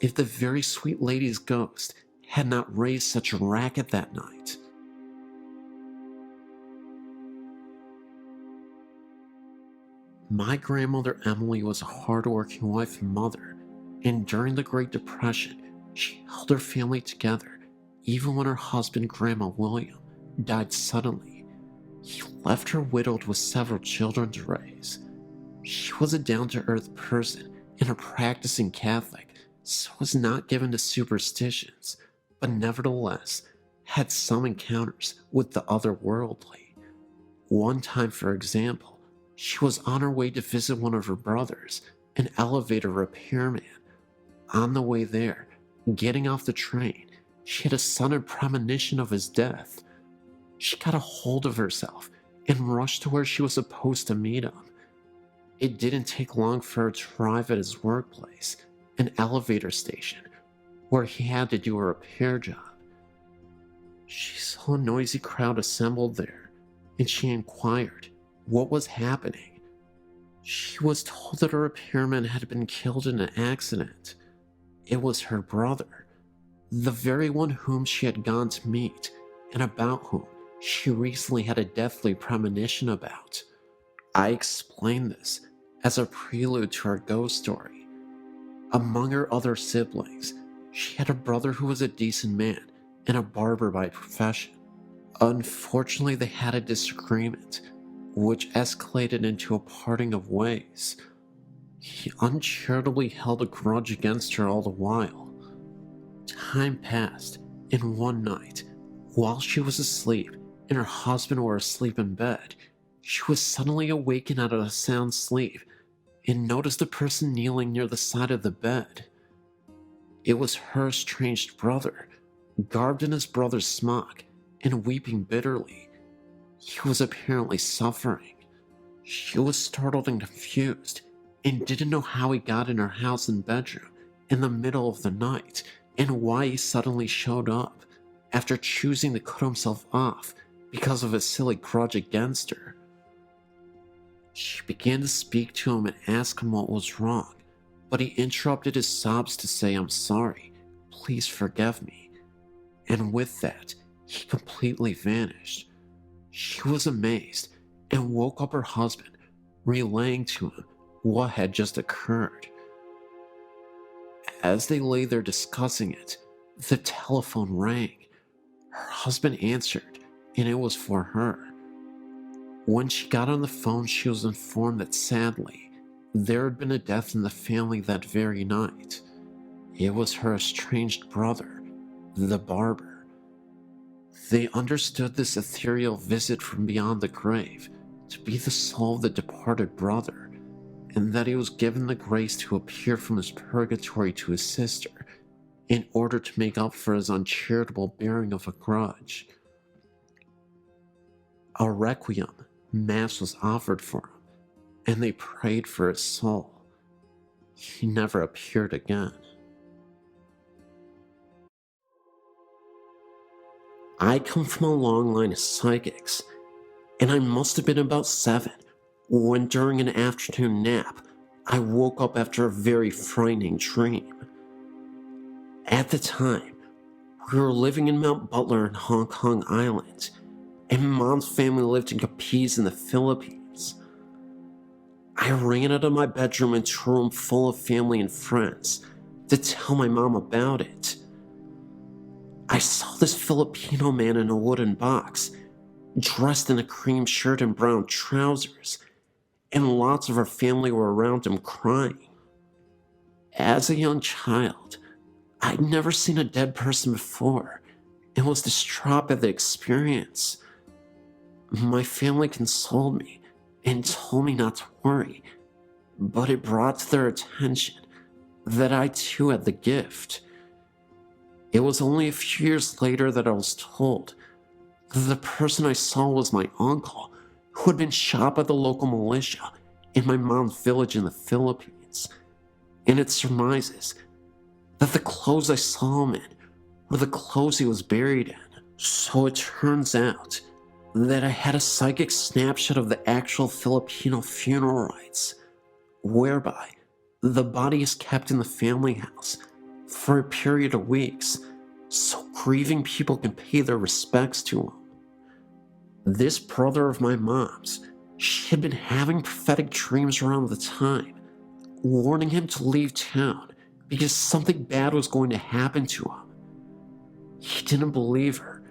if the very sweet lady's ghost had not raised such a racket that night. My grandmother Emily was a hard-working wife and mother, and during the Great Depression, she held her family together even when her husband, Grandma William, died suddenly. He left her widowed with several children to raise. She was a down-to-earth person and a practicing Catholic, so was not given to superstitions, but nevertheless had some encounters with the otherworldly. One time, for example, she was on her way to visit one of her brothers, an elevator repairman. On the way there, getting off the train, she had a sudden premonition of his death. She got a hold of herself and rushed to where she was supposed to meet him. It didn't take long for her to arrive at his workplace, an elevator station, where he had to do a repair job. She saw a noisy crowd assembled there, and she inquired what was happening. She was told that a repairman had been killed in an accident. It was her brother, the very one whom she had gone to meet, and about whom she recently had a deathly premonition about. I explained this as a prelude to her ghost story. Among her other siblings, she had a brother who was a decent man and a barber by profession. Unfortunately, they had a disagreement, which escalated into a parting of ways. He uncharitably held a grudge against her all the while. Time passed, and one night, while she was asleep and her husband were asleep in bed, she was suddenly awakened out of a sound sleep and noticed a person kneeling near the side of the bed. It was her estranged brother, garbed in his brother's smock and weeping bitterly. He was apparently suffering. She was startled and confused and didn't know how he got in her house and bedroom in the middle of the night and why he suddenly showed up after choosing to cut himself off because of a silly grudge against her. She began to speak to him and ask him what was wrong, but he interrupted his sobs to say, "I'm sorry, please forgive me." And with that, he completely vanished. She was amazed and woke up her husband, relaying to him what had just occurred. As they lay there discussing it, the telephone rang. Her husband answered, and it was for her. When she got on the phone, she was informed that sadly, there had been a death in the family that very night. It was her estranged brother, the barber. They understood this ethereal visit from beyond the grave to be the soul of the departed brother, and that he was given the grace to appear from his purgatory to his sister in order to make up for his uncharitable bearing of a grudge. A requiem mass was offered for him, and they prayed for his soul. He never appeared again. I come from a long line of psychics, and I must have been about 7 when, during an afternoon nap, I woke up after a very frightening dream. At the time, we were living in Mount Butler in Hong Kong Island, and Mom's family lived in Capiz in the Philippines. I ran out of my bedroom into a room full of family and friends to tell my mom about it. I saw this Filipino man in a wooden box, dressed in a cream shirt and brown trousers, and lots of our family were around him crying. As a young child, I'd never seen a dead person before and was distraught at the experience. My family consoled me and told me not to worry, but it brought to their attention that I too had the gift. It was only a few years later that I was told that the person I saw was my uncle, who had been shot by the local militia in my mom's village in the Philippines, and it surmises that the clothes I saw him in were the clothes he was buried in. So it turns out that I had a psychic snapshot of the actual Filipino funeral rites, whereby the body is kept in the family house for a period of weeks so grieving people can pay their respects to him. This brother of my mom's, she had been having prophetic dreams around the time, warning him to leave town because something bad was going to happen to him. He didn't believe her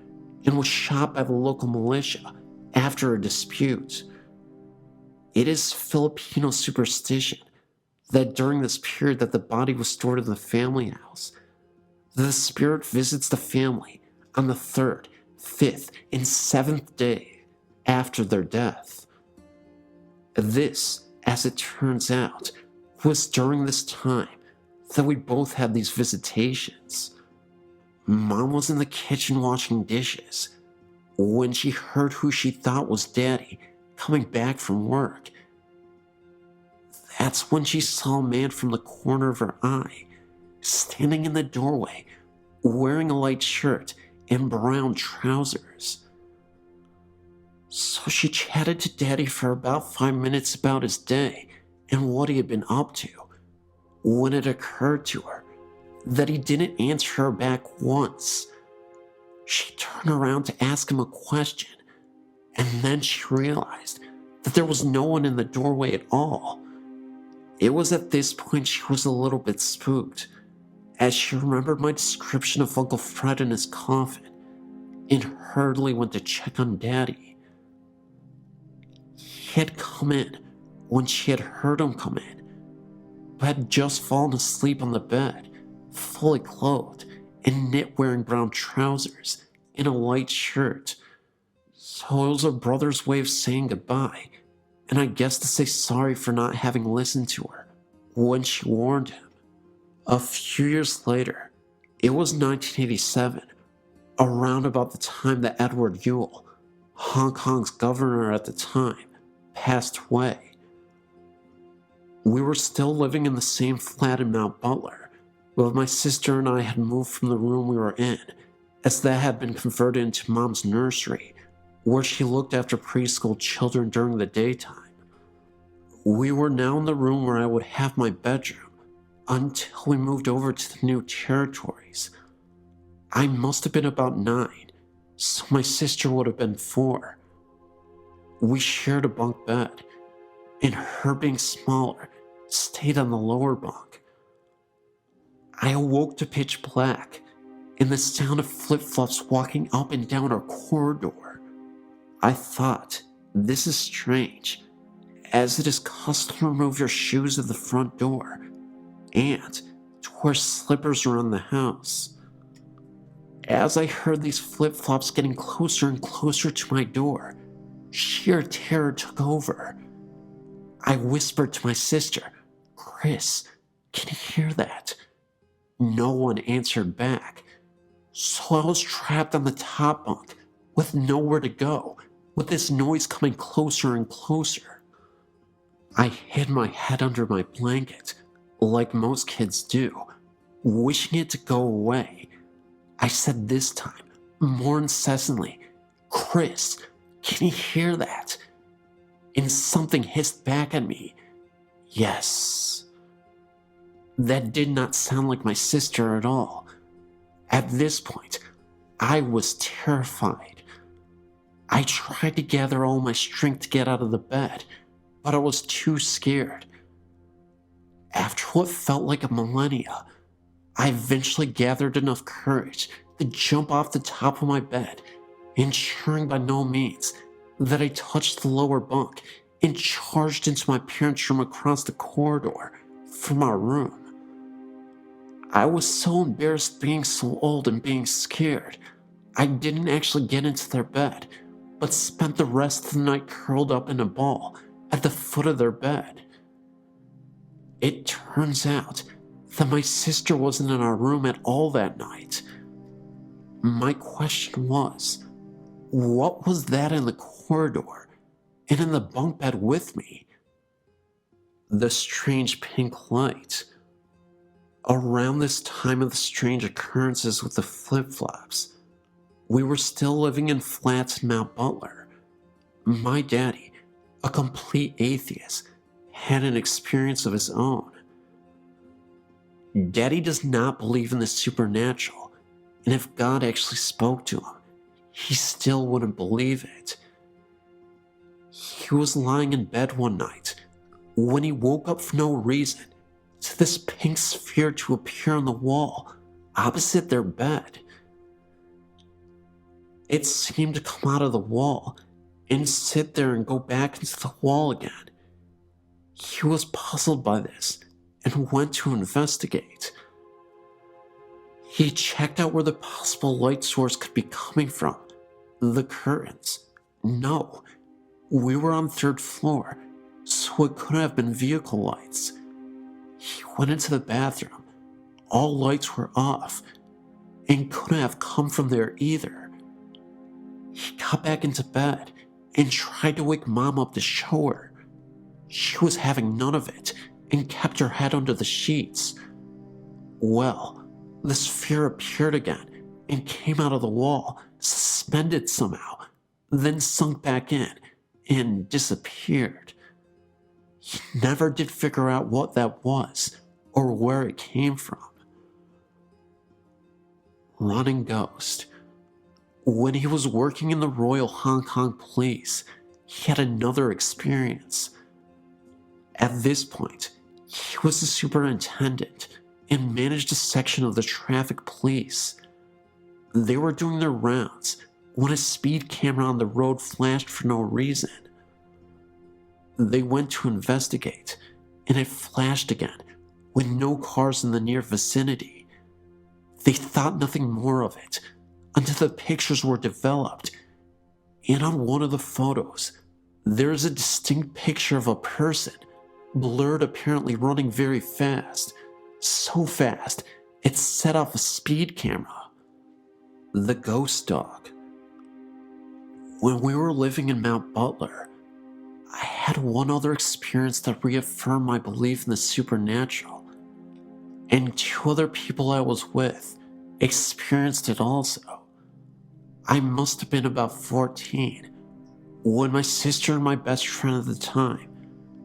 and was shot by the local militia after a dispute. It is Filipino superstition that during this period that the body was stored in the family house, the spirit visits the family on the 3rd, 5th, and 7th day after their death. This, as it turns out, was during this time that we both had these visitations. Mom was in the kitchen washing dishes when she heard who she thought was Daddy coming back from work. That's when she saw a man from the corner of her eye, standing in the doorway, wearing a light shirt and brown trousers. So she chatted to Daddy for about 5 minutes about his day and what he had been up to, when it occurred to her that he didn't answer her back once. She turned around to ask him a question, and then she realized that there was no one in the doorway at all. It was at this point she was a little bit spooked, as she remembered my description of Uncle Fred in his coffin, and hurriedly went to check on Daddy. He had come in when she had heard him come in, but had just fallen asleep on the bed, fully clothed, in knit-wearing brown trousers and a light shirt. So it was her brother's way of saying goodbye, and I guess to say sorry for not having listened to her when she warned him. A few years later, it was 1987, around about the time that Edward Yule, Hong Kong's governor at the time, passed away. We were still living in the same flat in Mount Butler, but my sister and I had moved from the room we were in, as that had been converted into Mom's nursery, where she looked after preschool children during the daytime. We were now in the room where I would have my bedroom, until we moved over to the new territories. I must have been about 9, so my sister would have been 4. We shared a bunk bed, and her being smaller stayed on the lower bunk. I awoke to pitch black and the sound of flip-flops walking up and down our corridor. I thought, this is strange, as it is custom to remove your shoes at the front door and to wear slippers around the house. As I heard these flip-flops getting closer and closer to my door, sheer terror took over. I whispered to my sister, "Chris, can you hear that?" No one answered back, so I was trapped on the top bunk with nowhere to go, with this noise coming closer and closer. I hid my head under my blanket, like most kids do, wishing it to go away. I said this time, more incessantly, "Chris, can you hear that?" And something hissed back at me, "Yes." That did not sound like my sister at all. At this point, I was terrified. I tried to gather all my strength to get out of the bed, but I was too scared. After what felt like a millennia, I eventually gathered enough courage to jump off the top of my bed, ensuring by no means that I touched the lower bunk, and charged into my parents' room across the corridor from our room. I was so embarrassed being so old and being scared, I didn't actually get into their bed, but spent the rest of the night curled up in a ball at the foot of their bed. It turns out that my sister wasn't in our room at all that night. My question was, what was that in the corridor and in the bunk bed with me? The strange pink light. Around this time of the strange occurrences with the flip-flops, we were still living in flats in Mount Butler. My daddy, a complete atheist, had an experience of his own. Daddy does not believe in the supernatural, and if God actually spoke to him, he still wouldn't believe it. He was lying in bed one night when he woke up for no reason to this pink sphere to appear on the wall opposite their bed. It seemed to come out of the wall and sit there and go back into the wall again. He was puzzled by this and went to investigate. He checked out where the possible light source could be coming from. The curtains. No, we were on 3rd floor, so it couldn't have been vehicle lights. He went into the bathroom. All lights were off and couldn't have come from there either. He got back into bed and tried to wake Mom up to show her. She was having none of it and kept her head under the sheets. Well, the sphere appeared again and came out of the wall, suspended somehow, then sunk back in and disappeared. He never did figure out what that was or where it came from. Running ghost. When he was working in the Royal Hong Kong Police, he had another experience. At this point, he was the superintendent and managed a section of the traffic police. They were doing their rounds when a speed camera on the road flashed for no reason. They went to investigate, and it flashed again with no cars in the near vicinity. They thought nothing more of it until the pictures were developed, and on one of the photos, there is a distinct picture of a person, blurred, apparently running very fast, so fast it set off a speed camera. The ghost dog. When we were living in Mount Butler, I had one other experience that reaffirmed my belief in the supernatural, and 2 other people I was with experienced it also. I must have been about 14 when my sister and my best friend at the time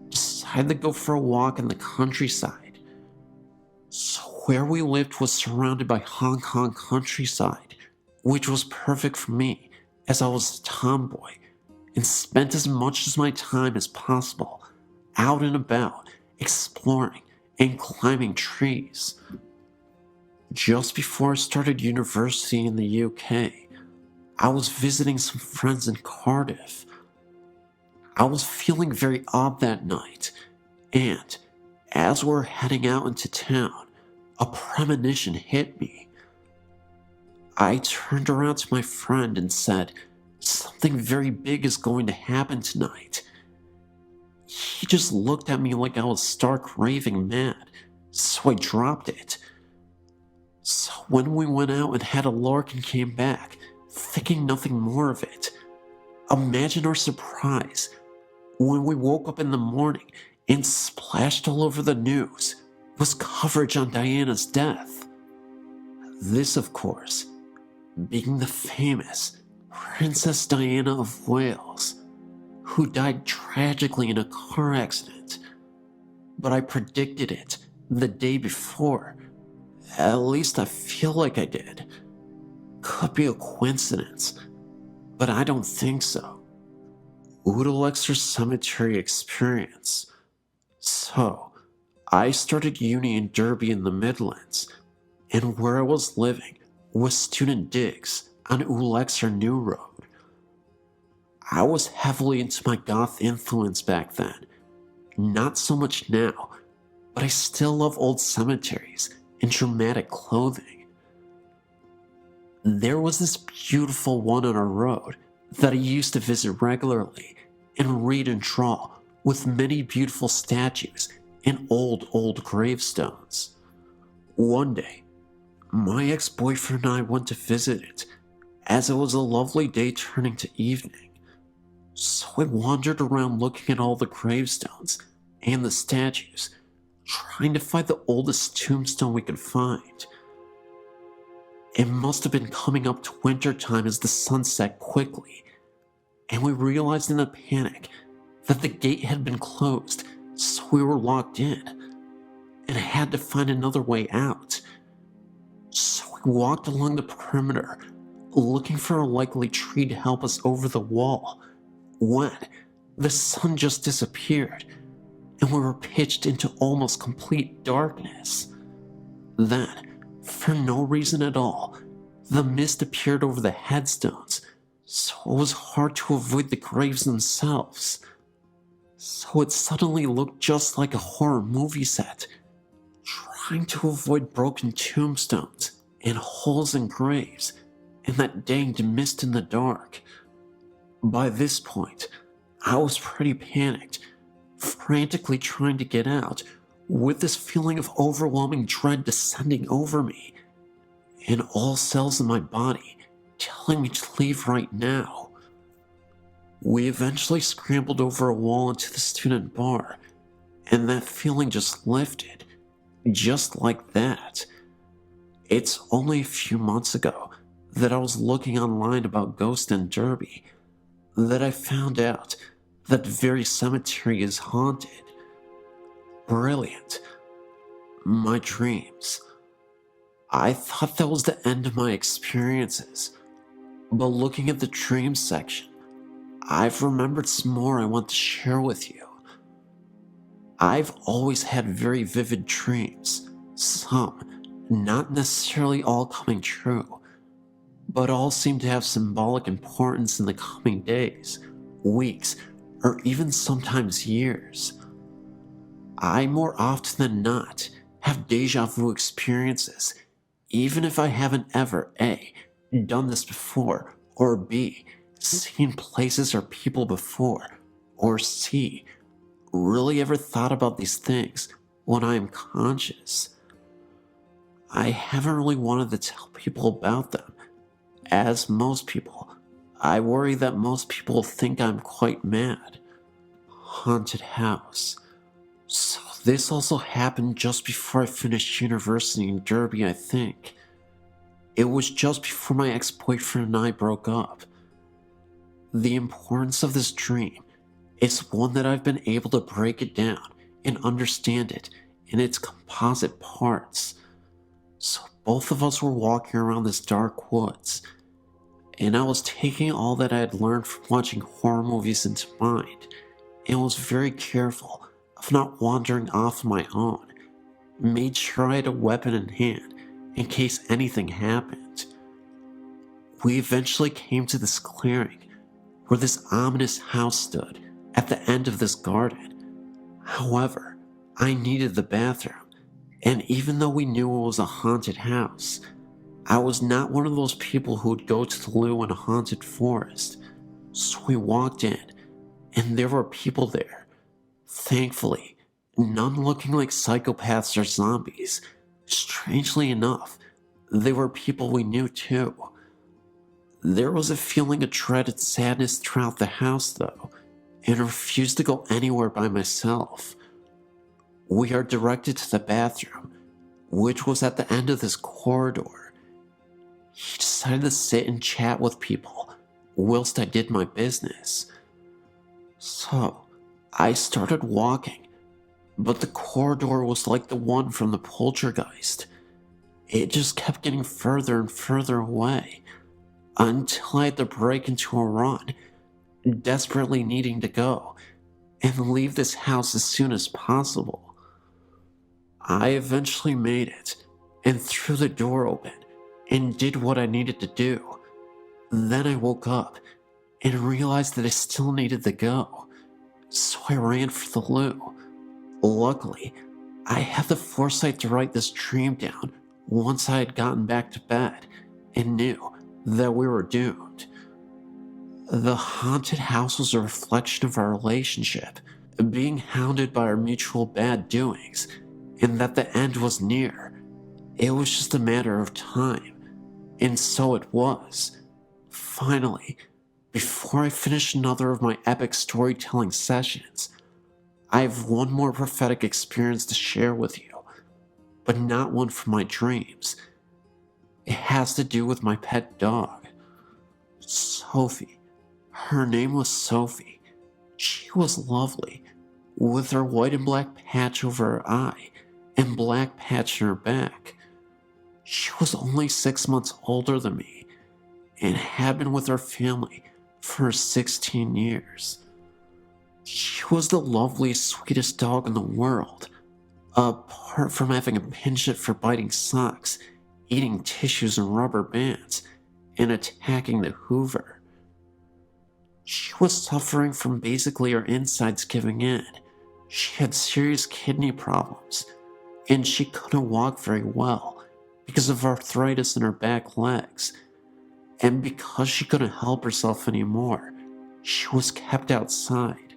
decided to go for a walk in the countryside. So where we lived was surrounded by Hong Kong countryside, which was perfect for me as I was a tomboy and spent as much of my time as possible out and about, exploring and climbing trees. Just before I started university in the UK, I was visiting some friends in Cardiff. I was feeling very odd that night, and as we were heading out into town, a premonition hit me. I turned around to my friend and said, "Something very big is going to happen tonight." He just looked at me like I was stark raving mad, so I dropped it. So when we went out and had a lark and came back, thinking nothing more of it, imagine our surprise when we woke up in the morning and splashed all over the news was coverage on Diana's death. This, of course, being the famous Princess Diana of Wales, who died tragically in a car accident. But I predicted it the day before. At least I feel like I did. Could be a coincidence, but I don't think so. Udalexer Cemetery experience. So, I started uni in Derby in the Midlands, and where I was living was Student Digs on Ulexer New Road. I was heavily into my goth influence back then, not so much now, but I still love old cemeteries and dramatic clothing. There was this beautiful one on our road that I used to visit regularly and read and draw, with many beautiful statues and old gravestones. One day, my ex-boyfriend and I went to visit it, as it was a lovely day turning to evening. So I wandered around looking at all the gravestones and the statues, trying to find the oldest tombstone we could find. It must have been coming up to winter time as the sun set quickly, and we realized in a panic that the gate had been closed, so we were locked in, and had to find another way out. So we walked along the perimeter, looking for a likely tree to help us over the wall, when the sun just disappeared, and we were pitched into almost complete darkness. Then, for no reason at all, the mist appeared over the headstones, so it was hard to avoid the graves themselves. So it suddenly looked just like a horror movie set, trying to avoid broken tombstones and holes in graves and that danged mist in the dark. By this point, I was pretty panicked, frantically trying to get out, with this feeling of overwhelming dread descending over me, and all cells in my body telling me to leave right now. We eventually scrambled over a wall into the student bar, and that feeling just lifted, just like that. It's only a few months ago that I was looking online about ghosts in Derby that I found out that very cemetery is haunted. Brilliant. My dreams. I thought that was the end of my experiences, but looking at the dreams section, I've remembered some more I want to share with you. I've always had very vivid dreams, some not necessarily all coming true, but all seem to have symbolic importance in the coming days, weeks, or even sometimes years. I more often than not have deja vu experiences, even if I haven't ever A, done this before, or B, seen places or people before, or C, really ever thought about these things when I am conscious. I haven't really wanted to tell people about them, as most people. I worry that most people think I'm quite mad. Haunted house. So this also happened just before I finished university in Derby, I think. It was just before my ex-boyfriend and I broke up. The importance of this dream is one that I've been able to break it down and understand it in its composite parts. So both of us were walking around this dark woods, and I was taking all that I had learned from watching horror movies into mind, and was very careful of not wandering off on my own. Made sure I had a weapon in hand in case anything happened. We eventually came to this clearing where this ominous house stood at the end of this garden. However, I needed the bathroom, and even though we knew it was a haunted house, I was not one of those people who would go to the loo in a haunted forest. So we walked in, and there were people there. Thankfully, none looking like psychopaths or zombies. Strangely enough, they were people we knew too. There was a feeling of dread and sadness throughout the house though, and I refused to go anywhere by myself. We are directed to the bathroom, which was at the end of this corridor. he decided to sit and chat with people whilst I did my business. So, I started walking, but the corridor was like the one from the poltergeist. It just kept getting further and further away, until I had to break into a run, desperately needing to go and leave this house as soon as possible. I eventually made it and threw the door open and did what I needed to do. Then I woke up and realized that I still needed to go, so I ran for the loo. Luckily, I had the foresight to write this dream down once I had gotten back to bed and knew that we were doomed. The haunted house was a reflection of our relationship, being hounded by our mutual bad doings, and that the end was near. It was just a matter of time, and so it was. Finally, before I finish another of my epic storytelling sessions, I have one more prophetic experience to share with you, but not one from my dreams. It has to do with my pet dog, Sophie. Her name was Sophie. She was lovely, with her white and black patch over her eye and black patch in her back. She was only 6 months older than me and had been with her family for 16 years. She was the loveliest, sweetest dog in the world, apart from having a penchant for biting socks, eating tissues and rubber bands, and attacking the Hoover. She was suffering from basically her insides giving in. She had serious kidney problems, and she couldn't walk very well because of arthritis in her back legs. And because she couldn't help herself anymore, she was kept outside.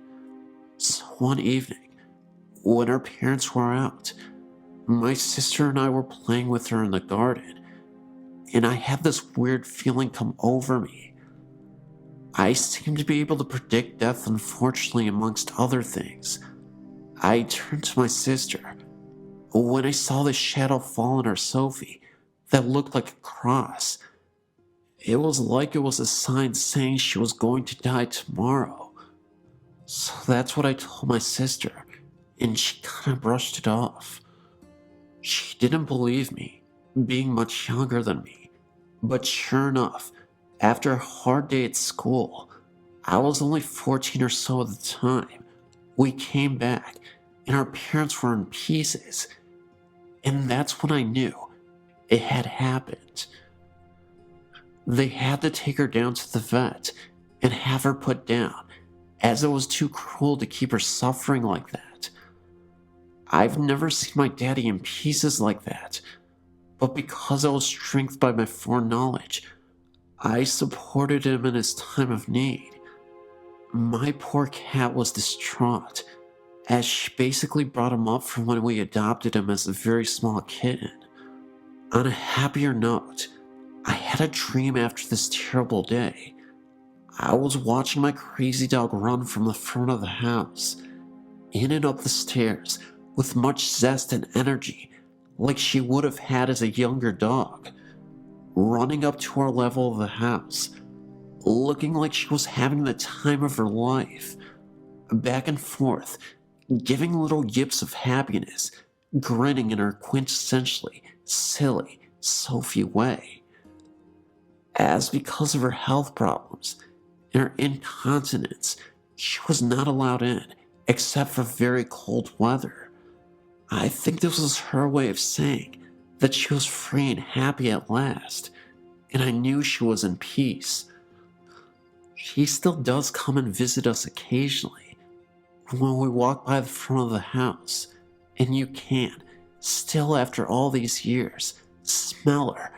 So one evening, when her parents were out, my sister and I were playing with her in the garden, and I had this weird feeling come over me. I seemed to be able to predict death, unfortunately, amongst other things. I turned to my sister when I saw the shadow fall on her Sophie that looked like a cross. It was like it was a sign saying she was going to die tomorrow. So that's what I told my sister, and she kind of brushed it off. She didn't believe me, being much younger than me. But sure enough, after a hard day at school, I was only 14 or so at the time, we came back and our parents were in pieces. And that's when I knew it had happened. They had to take her down to the vet and have her put down, as it was too cruel to keep her suffering like that. I've never seen my daddy in pieces like that, but because I was strengthened by my foreknowledge, I supported him in his time of need. My poor cat was distraught, as she basically brought him up from when we adopted him as a very small kitten. On a happier note, I had a dream after this terrible day. I was watching my crazy dog run from the front of the house, in and up the stairs, with much zest and energy, like she would have had as a younger dog, running up to our level of the house, looking like she was having the time of her life, back and forth, giving little yips of happiness, grinning in her quintessentially silly Sophie way. As because of her health problems and her incontinence, she was not allowed in except for very cold weather. I think this was her way of saying that she was free and happy at last, and I knew she was in peace. She still does come and visit us occasionally when we walk by the front of the house, and you can, still after all these years, smell her,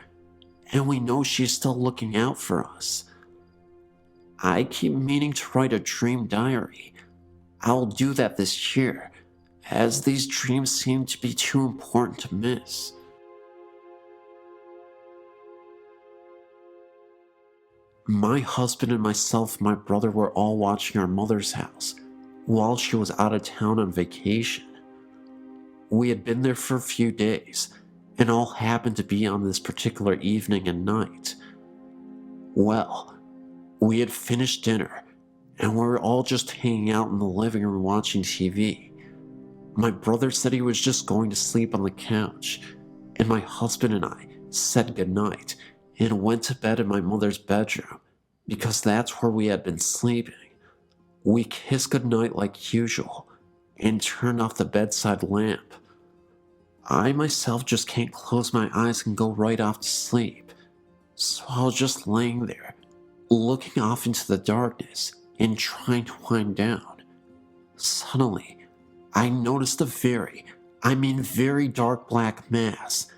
and we know she's still looking out for us. I keep meaning to write a dream diary. I'll do that this year, as these dreams seem to be too important to miss. My husband and myself and my brother were all watching our mother's house while she was out of town on vacation. We had been there for a few days, and all happened to be on this particular evening and night. Well, we had finished dinner, and we were all just hanging out in the living room watching TV. My brother said he was just going to sleep on the couch, and my husband and I said goodnight and went to bed in my mother's bedroom, because that's where we had been sleeping. We kissed goodnight like usual and turned off the bedside lamp. I myself just can't close my eyes and go right off to sleep, so I was just laying there, looking off into the darkness and trying to wind down. Suddenly, I noticed a very dark black mass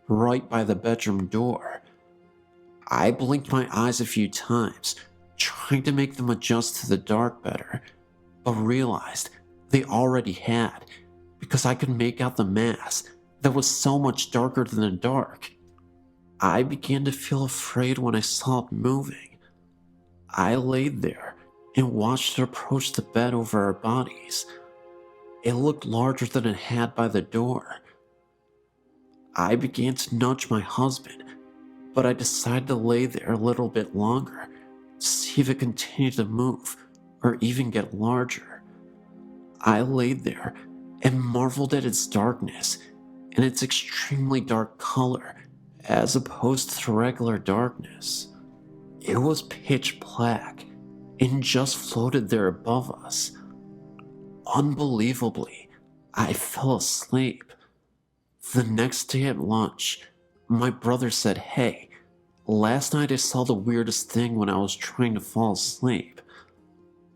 right by the bedroom door. I blinked my eyes a few times, trying to make them adjust to the dark better, but realized they already had, because I could make out the mass that was so much darker than the dark. I began to feel afraid when I saw it moving. I laid there and watched it approach the bed over our bodies. It looked larger than it had by the door. I began to nudge my husband, but I decided to lay there a little bit longer to see if it continued to move or even get larger. I laid there and marveled at its darkness and its extremely dark color as opposed to the regular darkness. It was pitch black and just floated there above us. Unbelievably, I fell asleep. The next day at lunch, my brother said, "Hey, last night I saw the weirdest thing when I was trying to fall asleep.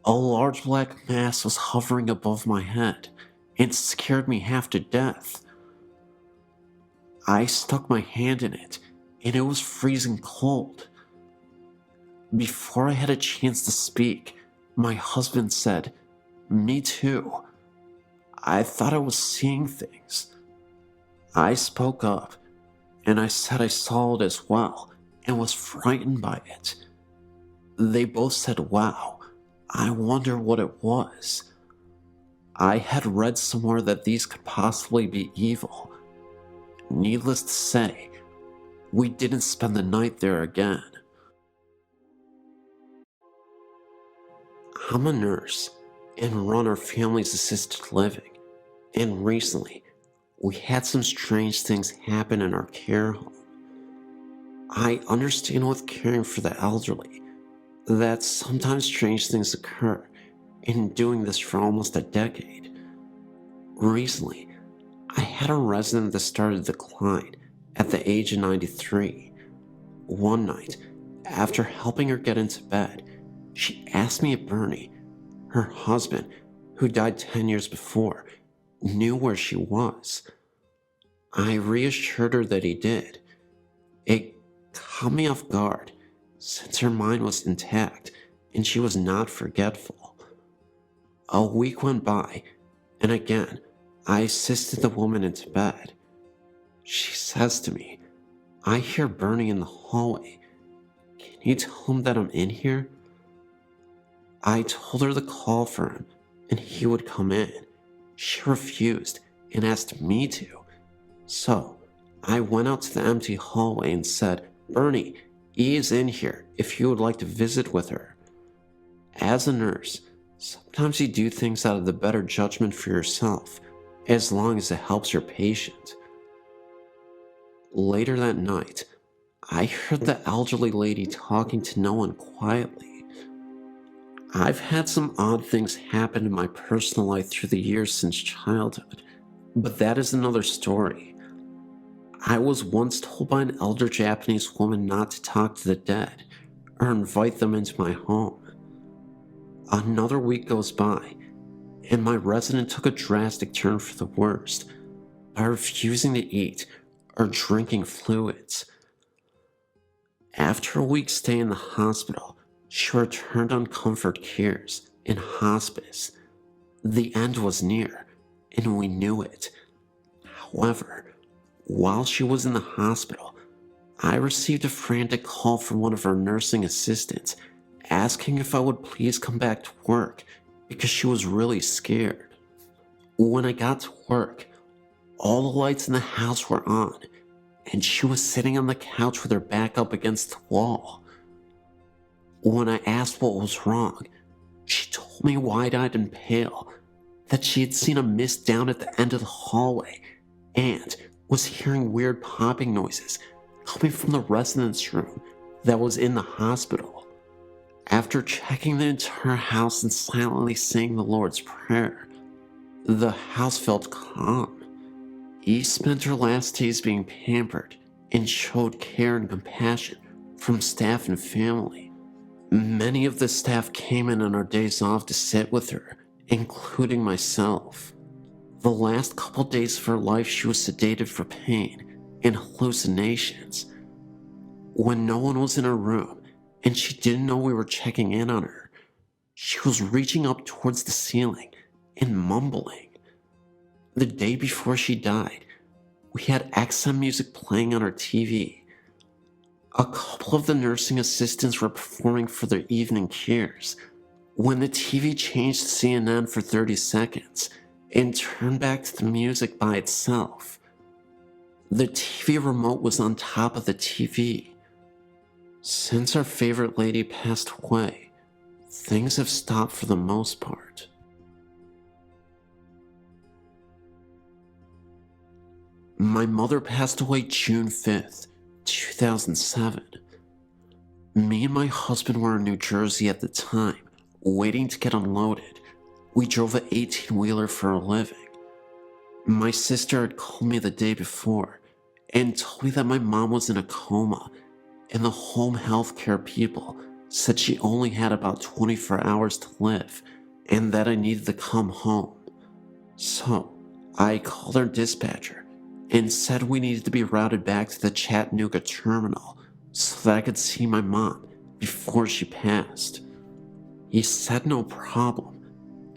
A large black mass was hovering above my head and scared me half to death." I stuck my hand in it, and it was freezing cold. Before I had a chance to speak, my husband said, "Me too. I thought I was seeing things." I spoke up, and I said I saw it as well and was frightened by it. They both said, "Wow, I wonder what it was." I had read somewhere that these could possibly be evil. Needless to say, we didn't spend the night there again. I'm a nurse and run our family's assisted living, and recently we had some strange things happen in our care home. I understand with caring for the elderly that sometimes strange things occur, and doing this for almost a decade. Recently, I had a resident that started to decline at the age of 93. One night, after helping her get into bed, she asked me if Bernie, her husband, who died 10 years before, knew where she was. I reassured her that he did. It caught me off guard, since her mind was intact and she was not forgetful. A week went by, and again, I assisted the woman into bed. She says to me, "I hear Bernie in the hallway. Can you tell him that I'm in here?" I told her to call for him and he would come in. She refused and asked me to. So I went out to the empty hallway and said, "Bernie, E is in here if you would like to visit with her." As a nurse, sometimes you do things out of the better judgment for yourself, as long as it helps your patient. Later that night, I heard the elderly lady talking to no one quietly. I've had some odd things happen in my personal life through the years since childhood, but that is another story. I was once told by an elder Japanese woman not to talk to the dead or invite them into my home. Another week goes by, and my resident took a drastic turn for the worst by refusing to eat or drinking fluids. After a week's stay in the hospital, she returned on comfort cares in hospice. The end was near, and we knew it. However, while she was in the hospital, I received a frantic call from one of our nursing assistants asking if I would please come back to work because she was really scared. When I got to work, all the lights in the house were on, and she was sitting on the couch with her back up against the wall. When I asked what was wrong, she told me wide-eyed and pale that she had seen a mist down at the end of the hallway and was hearing weird popping noises coming from the residence room that was in the hospital. After checking the entire house and silently saying the Lord's Prayer, the house felt calm. Eve spent her last days being pampered and showed care and compassion from staff and family. Many of the staff came in on our days off to sit with her, including myself. The last couple days of her life, she was sedated for pain and hallucinations. When no one was in her room and she didn't know we were checking in on her, she was reaching up towards the ceiling and mumbling. The day before she died, we had XM music playing on our TV. A couple of the nursing assistants were performing for their evening cares when the TV changed to CNN for 30 seconds and turned back to the music by itself. The TV remote was on top of the TV. Since our favorite lady passed away, things have stopped for the most part. My mother passed away June 5th, 2007. Me and my husband were in New Jersey at the time, waiting to get unloaded. We drove an 18-wheeler for a living. My sister had called me the day before and told me that my mom was in a coma and the home healthcare people said she only had about 24 hours to live and that I needed to come home. So I called our dispatcher and said we needed to be routed back to the Chattanooga terminal so that I could see my mom before she passed. He said no problem.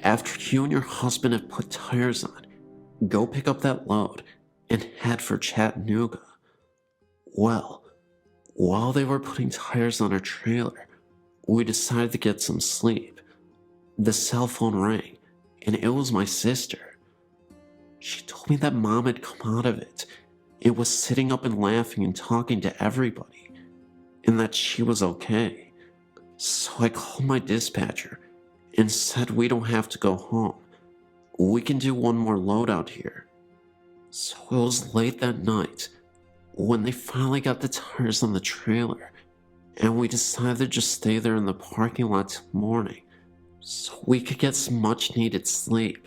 After you and your husband have put tires on, go pick up that load and head for Chattanooga. Well, while they were putting tires on our trailer, we decided to get some sleep. The cell phone rang, and it was my sister. She told me that Mom had come out of it and was sitting up and laughing and talking to everybody, and that she was okay. So I called my dispatcher and said we don't have to go home. We can do one more load out here. So it was late that night when they finally got the tires on the trailer, and we decided to just stay there in the parking lot till morning so we could get some much needed sleep.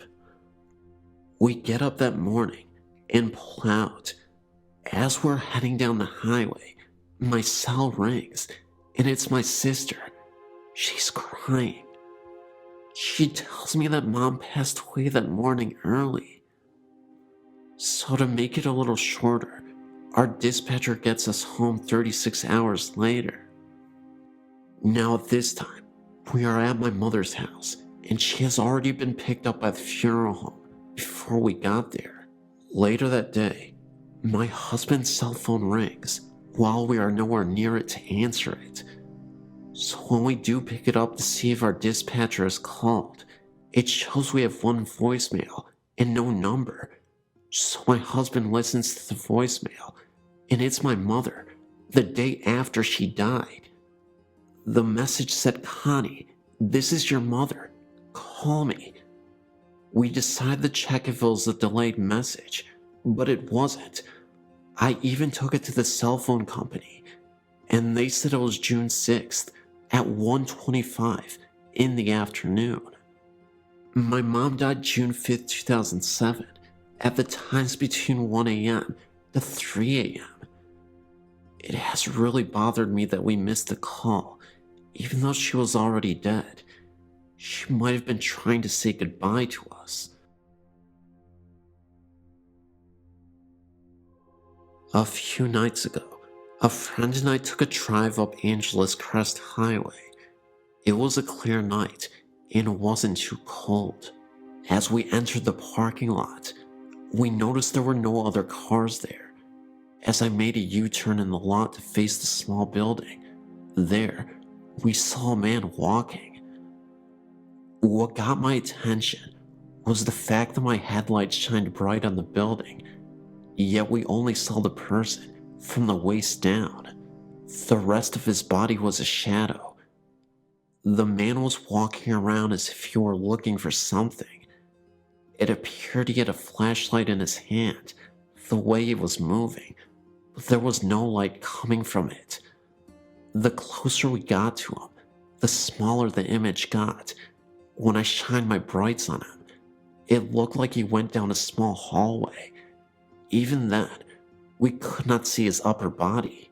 We get up that morning and pull out. As we're heading down the highway, my cell rings, and it's my sister. She's crying. She tells me that Mom passed away that morning early. So to make it a little shorter, our dispatcher gets us home 36 hours later. Now at this time, we are at my mother's house, and she has already been picked up by the funeral home before we got there. Later that day, my husband's cell phone rings while we are nowhere near it to answer it. So when we do pick it up to see if our dispatcher is called, it shows we have one voicemail and no number. So my husband listens to the voicemail, and it's my mother, the day after she died. The message said, "Connie, this is your mother. Call me." We decided to check if it was a delayed message, but it wasn't. I even took it to the cell phone company, and they said it was June 6th at 1:25 in the afternoon. My mom died June 5th, 2007, at the times between 1 a.m. to 3 a.m. It has really bothered me that we missed the call, even though she was already dead. She might have been trying to say goodbye to us. A few nights ago, a friend and I took a drive up Angeles Crest Highway. It was a clear night and it wasn't too cold. As we entered the parking lot, we noticed there were no other cars there. As I made a U-turn in the lot to face the small building, there, we saw a man walking. What got my attention was the fact that my headlights shined bright on the building, yet we only saw the person from the waist down. The rest of his body was a shadow. The man was walking around as if he were looking for something. It appeared he had a flashlight in his hand, the way he was moving, but there was no light coming from it. The closer we got to him, the smaller the image got. When I shined my brights on him, it looked like he went down a small hallway. Even then, we could not see his upper body.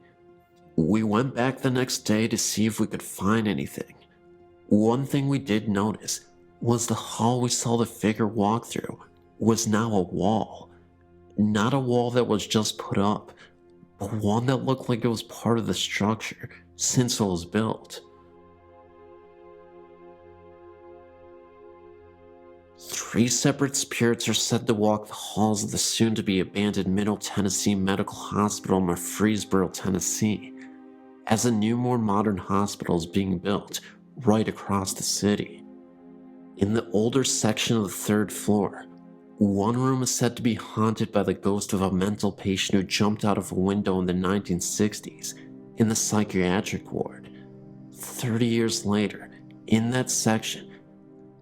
We went back the next day to see if we could find anything. One thing we did notice was the hall we saw the figure walk through was now a wall. Not a wall that was just put up, but one that looked like it was part of the structure since it was built. Three separate spirits are said to walk the halls of the soon-to-be abandoned Middle Tennessee Medical Hospital in Murfreesboro, Tennessee, as a new, more modern hospital is being built right across the city. In the older section of the third floor, one room is said to be haunted by the ghost of a mental patient who jumped out of a window in the 1960s in the psychiatric ward. 30 years later, in that section,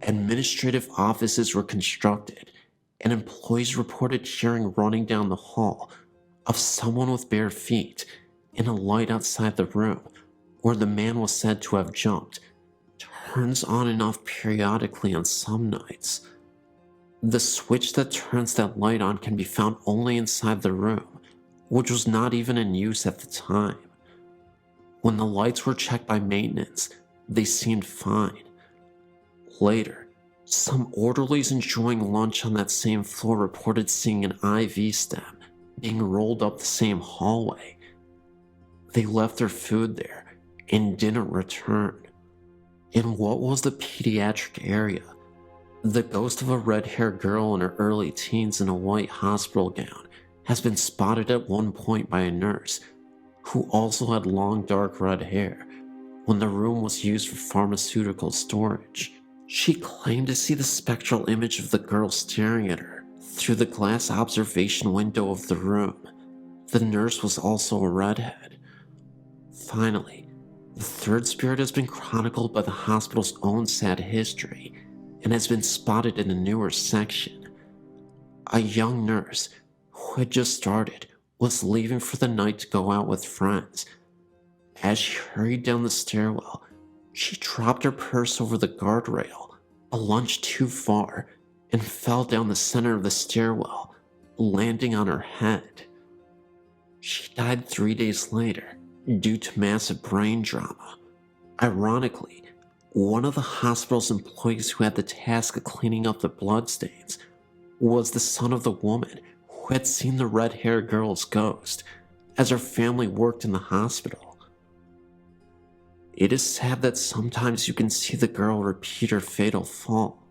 administrative offices were constructed, and employees reported hearing running down the hall of someone with bare feet and a light outside the room where the man was said to have jumped turns on and off periodically on some nights. The switch that turns that light on can be found only inside the room, which was not even in use at the time. When the lights were checked by maintenance, they seemed fine. Later, some orderlies enjoying lunch on that same floor reported seeing an IV stem being rolled up the same hallway. They left their food there and didn't return. In what was the pediatric area, the ghost of a red-haired girl in her early teens in a white hospital gown has been spotted at one point by a nurse who also had long dark red hair when the room was used for pharmaceutical storage. She claimed to see the spectral image of the girl staring at her through the glass observation window of the room. The nurse was also a redhead. Finally, the third spirit has been chronicled by the hospital's own sad history and has been spotted in a newer section. A young nurse who had just started was leaving for the night to go out with friends. As she hurried down the stairwell, she dropped her purse over the guardrail, a lunge too far, and fell down the center of the stairwell, landing on her head. She died 3 days later due to massive brain trauma. Ironically, one of the hospital's employees who had the task of cleaning up the bloodstains was the son of the woman who had seen the red-haired girl's ghost, as her family worked in the hospital. It is sad that sometimes you can see the girl repeat her fatal fall.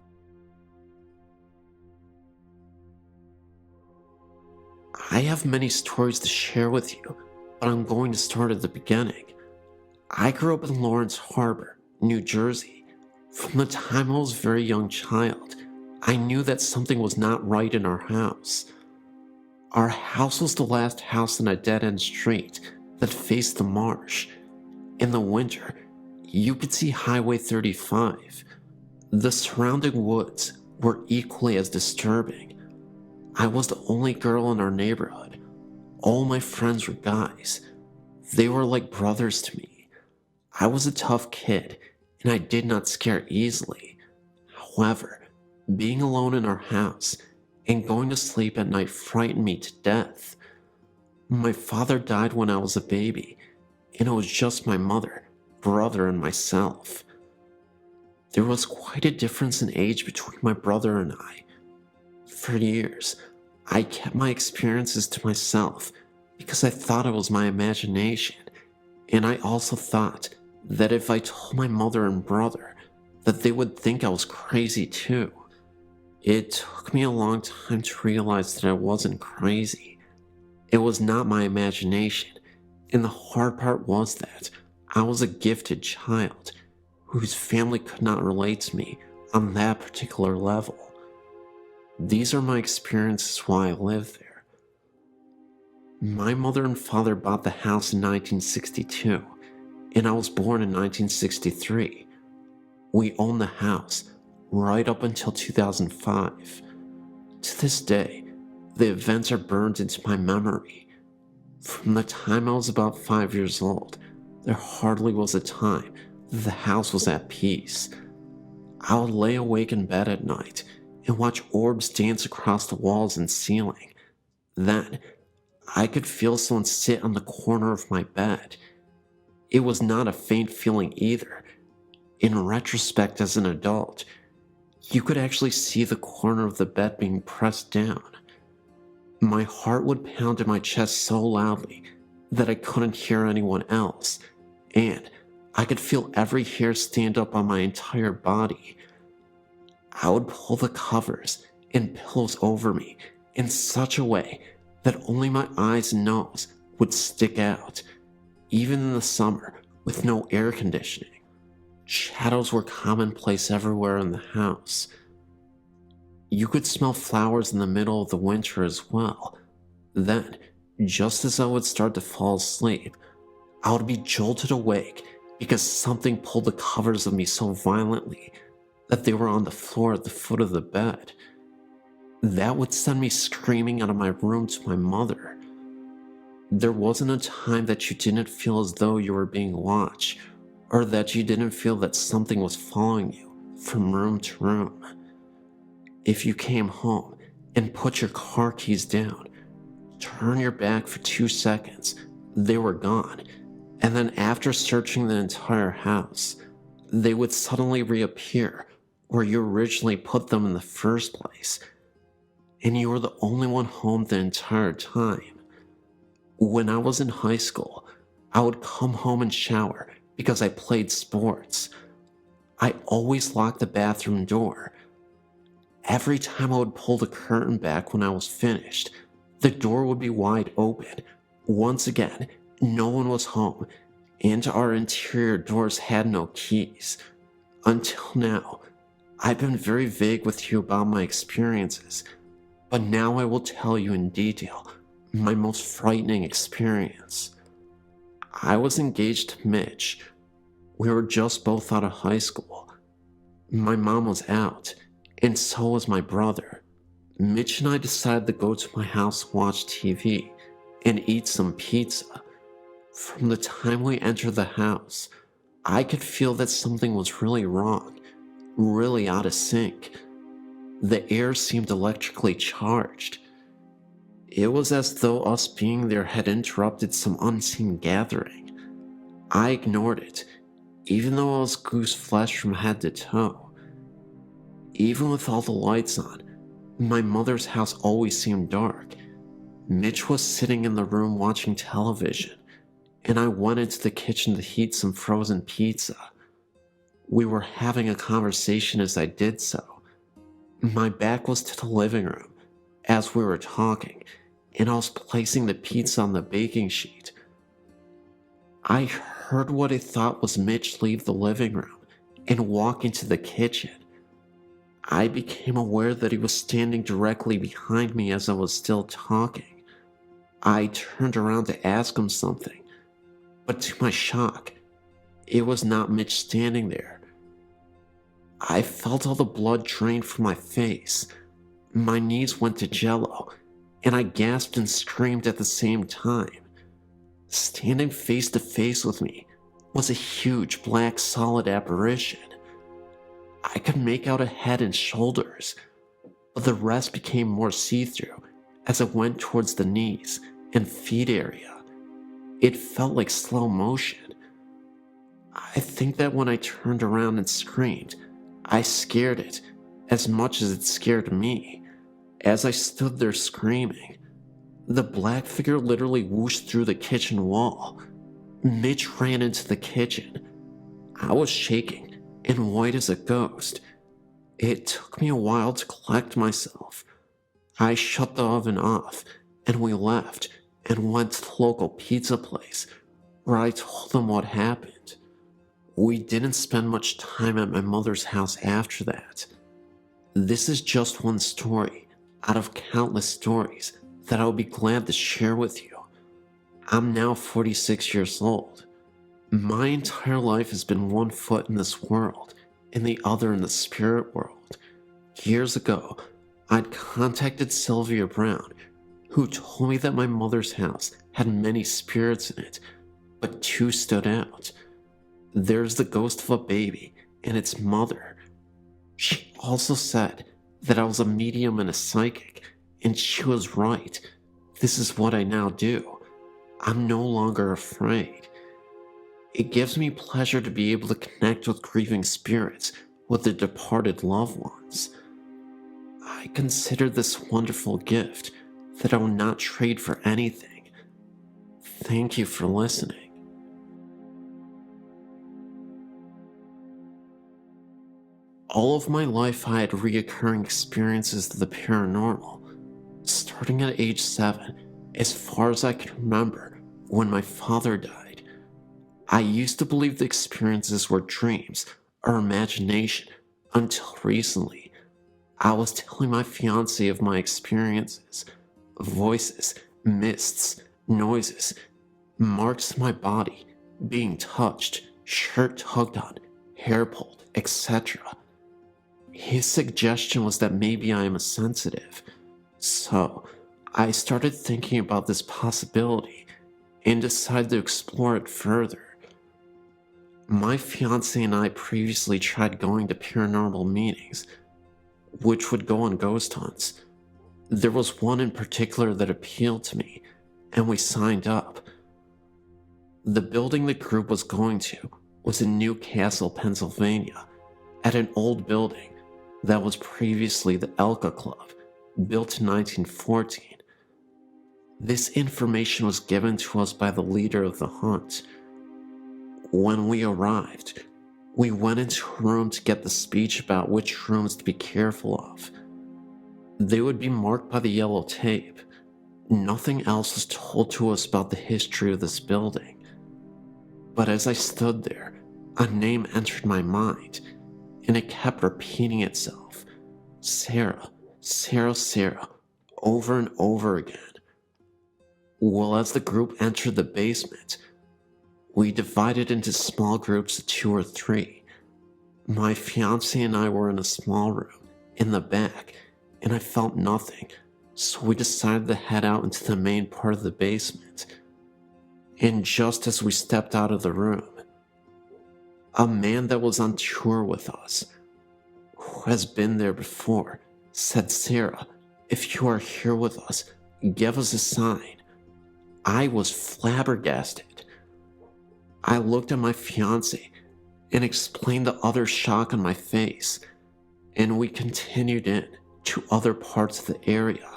I have many stories to share with you, but I'm going to start at the beginning. I grew up in Lawrence Harbor, New Jersey. From the time I was a very young child, I knew that something was not right in our house. Our house was the last house in a dead-end street that faced the marsh. In the winter, you could see Highway 35. The surrounding woods were equally as disturbing. I was the only girl in our neighborhood. All my friends were guys. They were like brothers to me. I was a tough kid, and I did not scare easily. However, being alone in our house and going to sleep at night frightened me to death. My father died when I was a baby, and it was just my mother, brother, and myself. There was quite a difference in age between my brother and I. For years, I kept my experiences to myself because I thought it was my imagination, and I also thought that if I told my mother and brother, that they would think I was crazy too. It took me a long time to realize that I wasn't crazy. It was not my imagination, and the hard part was that I was a gifted child whose family could not relate to me on that particular level. These are my experiences while I lived there. My mother and father bought the house in 1962, and I was born in 1963. We owned the house right up until 2005. To this day, the events are burned into my memory. From the time I was about 5 years old, there hardly was a time that the house was at peace. I would lay awake in bed at night and watch orbs dance across the walls and ceiling. Then, I could feel someone sit on the corner of my bed. It was not a faint feeling either. In retrospect, as an adult, you could actually see the corner of the bed being pressed down. My heart would pound in my chest so loudly that I couldn't hear anyone else, and I could feel every hair stand up on my entire body. I would pull the covers and pillows over me in such a way that only my eyes and nose would stick out, even in the summer with no air conditioning. Shadows were commonplace everywhere in the house. You could smell flowers in the middle of the winter as well. Then, just as I would start to fall asleep, I would be jolted awake because something pulled the covers of me so violently that they were on the floor at the foot of the bed. That would send me screaming out of my room to my mother. There wasn't a time that you didn't feel as though you were being watched, or that you didn't feel that something was following you from room to room. If you came home and put your car keys down, turn your back for 2 seconds, they were gone, and then after searching the entire house, they would suddenly reappear where you originally put them in the first place, and you were the only one home the entire time. When I was in high school, I would come home and shower because I played sports. I always locked the bathroom door. Every time I would pull the curtain back when I was finished, the door would be wide open. Once again, no one was home, and our interior doors had no keys. Until now, I've been very vague with you about my experiences, but now I will tell you in detail my most frightening experience. I was engaged to Mitch. We were just both out of high school. My mom was out, and so was my brother. Mitch and I decided to go to my house, watch TV, and eat some pizza. From the time we entered the house, I could feel that something was really wrong, really out of sync. The air seemed electrically charged. It was as though us being there had interrupted some unseen gathering. I ignored it, even though I was goose flesh from head to toe. Even with all the lights on, my mother's house always seemed dark. Mitch was sitting in the room watching television, and I went into the kitchen to heat some frozen pizza. We were having a conversation as I did so. My back was to the living room as we were talking, and I was placing the pizza on the baking sheet. I heard what I thought was Mitch leave the living room and walk into the kitchen. I became aware that he was standing directly behind me as I was still talking. I turned around to ask him something, but to my shock, it was not Mitch standing there. I felt all the blood drain from my face. My knees went to jello, and I gasped and screamed at the same time. Standing face to face with me was a huge black solid apparition. I could make out a head and shoulders, but the rest became more see-through as it went towards the knees and feet area. It felt like slow motion. I think that when I turned around and screamed, I scared it as much as it scared me. As I stood there screaming, the black figure literally whooshed through the kitchen wall. Mitch ran into the kitchen. I was shaking and white as a ghost. It took me a while to collect myself. I shut the oven off, and we left and went to the local pizza place, where I told them what happened. We didn't spend much time at my mother's house after that. This is just one story out of countless stories that I would be glad to share with you. I'm now 46 years old. My entire life has been one foot in this world and the other in the spirit world. Years ago, I'd contacted Sylvia Brown, who told me that my mother's house had many spirits in it, but two stood out. There's the ghost of a baby and its mother. She also said that I was a medium and a psychic, and she was right. This is what I now do. I'm no longer afraid. It gives me pleasure to be able to connect with grieving spirits, with their departed loved ones. I consider this wonderful gift that I will not trade for anything. Thank you for listening. All of my life I had reoccurring experiences of the paranormal, starting at age 7, as far as I can remember, when my father died. I used to believe the experiences were dreams or imagination until recently. I was telling my fiancé of my experiences, voices, mists, noises, marks on my body, being touched, shirt tugged on, hair pulled, etc. His suggestion was that maybe I am a sensitive. So, I started thinking about this possibility and decided to explore it further. My fiancé and I previously tried going to paranormal meetings, which would go on ghost hunts. There was one in particular that appealed to me, and we signed up. The building the group was going to was in Newcastle, Pennsylvania, at an old building that was previously the Elka Club, built in 1914. This information was given to us by the leader of the hunt. When we arrived, we went into a room to get the speech about which rooms to be careful of. They would be marked by the yellow tape. Nothing else was told to us about the history of this building. But as I stood there, a name entered my mind, and it kept repeating itself. Sarah, Sarah, Sarah, over and over again. Well, as the group entered the basement, we divided into small groups of 2 or 3. My fiancé and I were in a small room, in the back, and I felt nothing, so we decided to head out into the main part of the basement. And just as we stepped out of the room, a man that was on tour with us, who has been there before, said, "Sarah, if you are here with us, give us a sign." I was flabbergasted. I looked at my fiancé and explained the utter shock on my face, and we continued in to other parts of the area.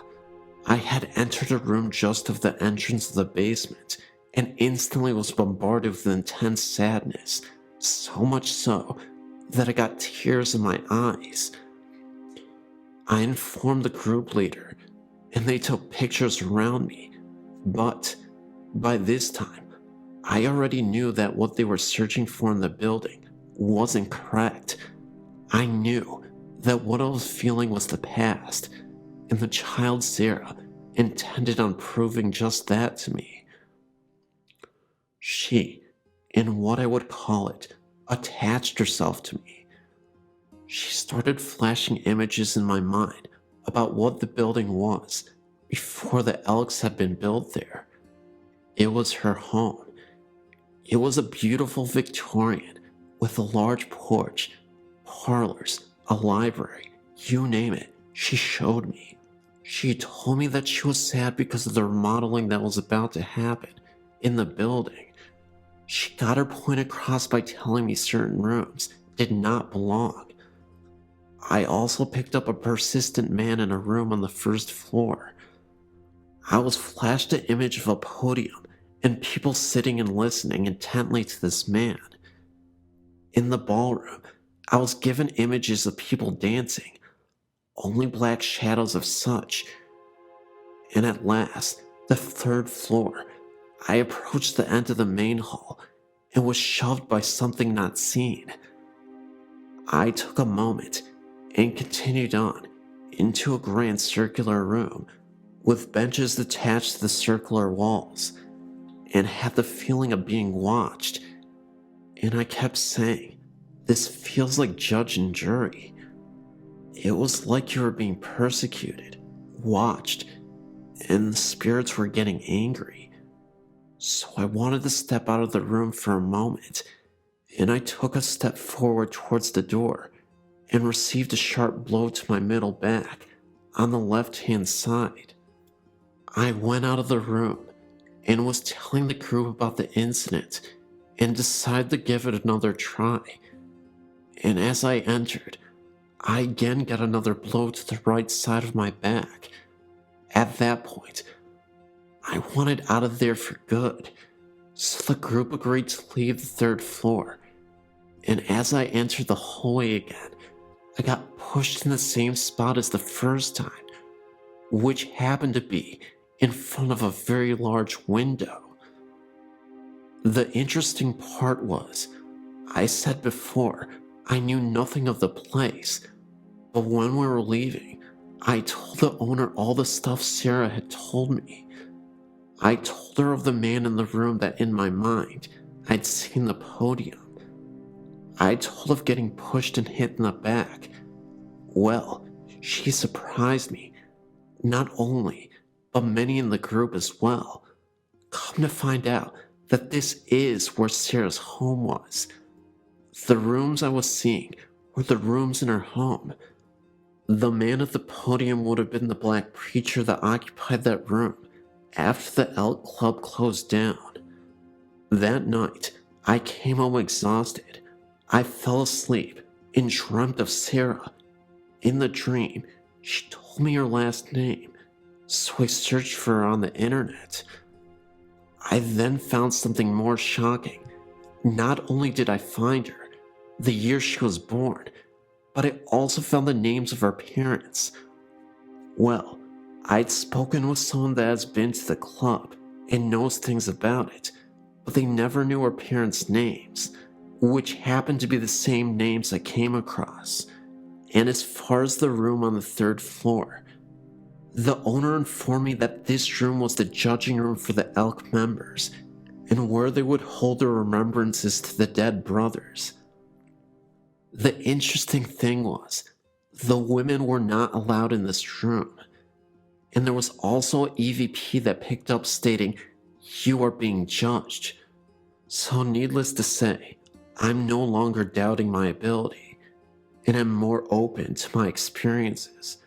I had entered a room just off the entrance of the basement and instantly was bombarded with intense sadness, so much so that I got tears in my eyes. I informed the group leader, and they took pictures around me, but by this time, I already knew that what they were searching for in the building wasn't correct. I knew that what I was feeling was the past, and the child Sarah intended on proving just that to me. She, in what I would call it, attached herself to me. She started flashing images in my mind about what the building was before the Elks had been built there. It was her home. It was a beautiful Victorian with a large porch, parlors, a library, you name it, she showed me. She told me that she was sad because of the remodeling that was about to happen in the building. She got her point across by telling me certain rooms did not belong. I also picked up a persistent man in a room on the first floor. I was flashed an image of a podium and people sitting and listening intently to this man. In the ballroom, I was given images of people dancing, only black shadows of such. And at last, the third floor, I approached the end of the main hall and was shoved by something not seen. I took a moment and continued on into a grand circular room with benches attached to the circular walls. and had the feeling of being watched. And I kept saying, "This feels like judge and jury." It was like you were being persecuted, watched, and the spirits were getting angry. So I wanted to step out of the room for a moment, and I took a step forward towards the door and received a sharp blow to my middle back on the left-hand side. I went out of the room and was telling the group about the incident and decided to give it another try. And as I entered, I again got another blow to the right side of my back. At that point, I wanted out of there for good, so the group agreed to leave the third floor. And as I entered the hallway again, I got pushed in the same spot as the first time, which happened to be in front of a very large window. The interesting part was, I said before, I knew nothing of the place, but when we were leaving, I told the owner all the stuff Sarah had told me. I told her of the man in the room that in my mind, I'd seen the podium. I told of getting pushed and hit in the back. Well, she surprised me. Not only, but many in the group as well. Come to find out that this is where Sarah's home was. The rooms I was seeing were the rooms in her home. The man at the podium would have been the black preacher that occupied that room after the Elk Club closed down. That night, I came home exhausted. I fell asleep and dreamt of Sarah. In the dream, she told me her last name, so I searched for her on the internet. I then found something more shocking. Not only did I find her, the year she was born, but I also found the names of her parents. Well, I'd spoken with someone that has been to the club and knows things about it, but they never knew her parents' names, which happened to be the same names I came across. And as far as the room on the third floor, the owner informed me that this room was the judging room for the Elk members and where they would hold their remembrances to the dead brothers. The interesting thing was, the women were not allowed in this room, and there was also an EVP that picked up stating, "You are being judged." So needless to say, I'm no longer doubting my ability, and I'm more open to my experiences,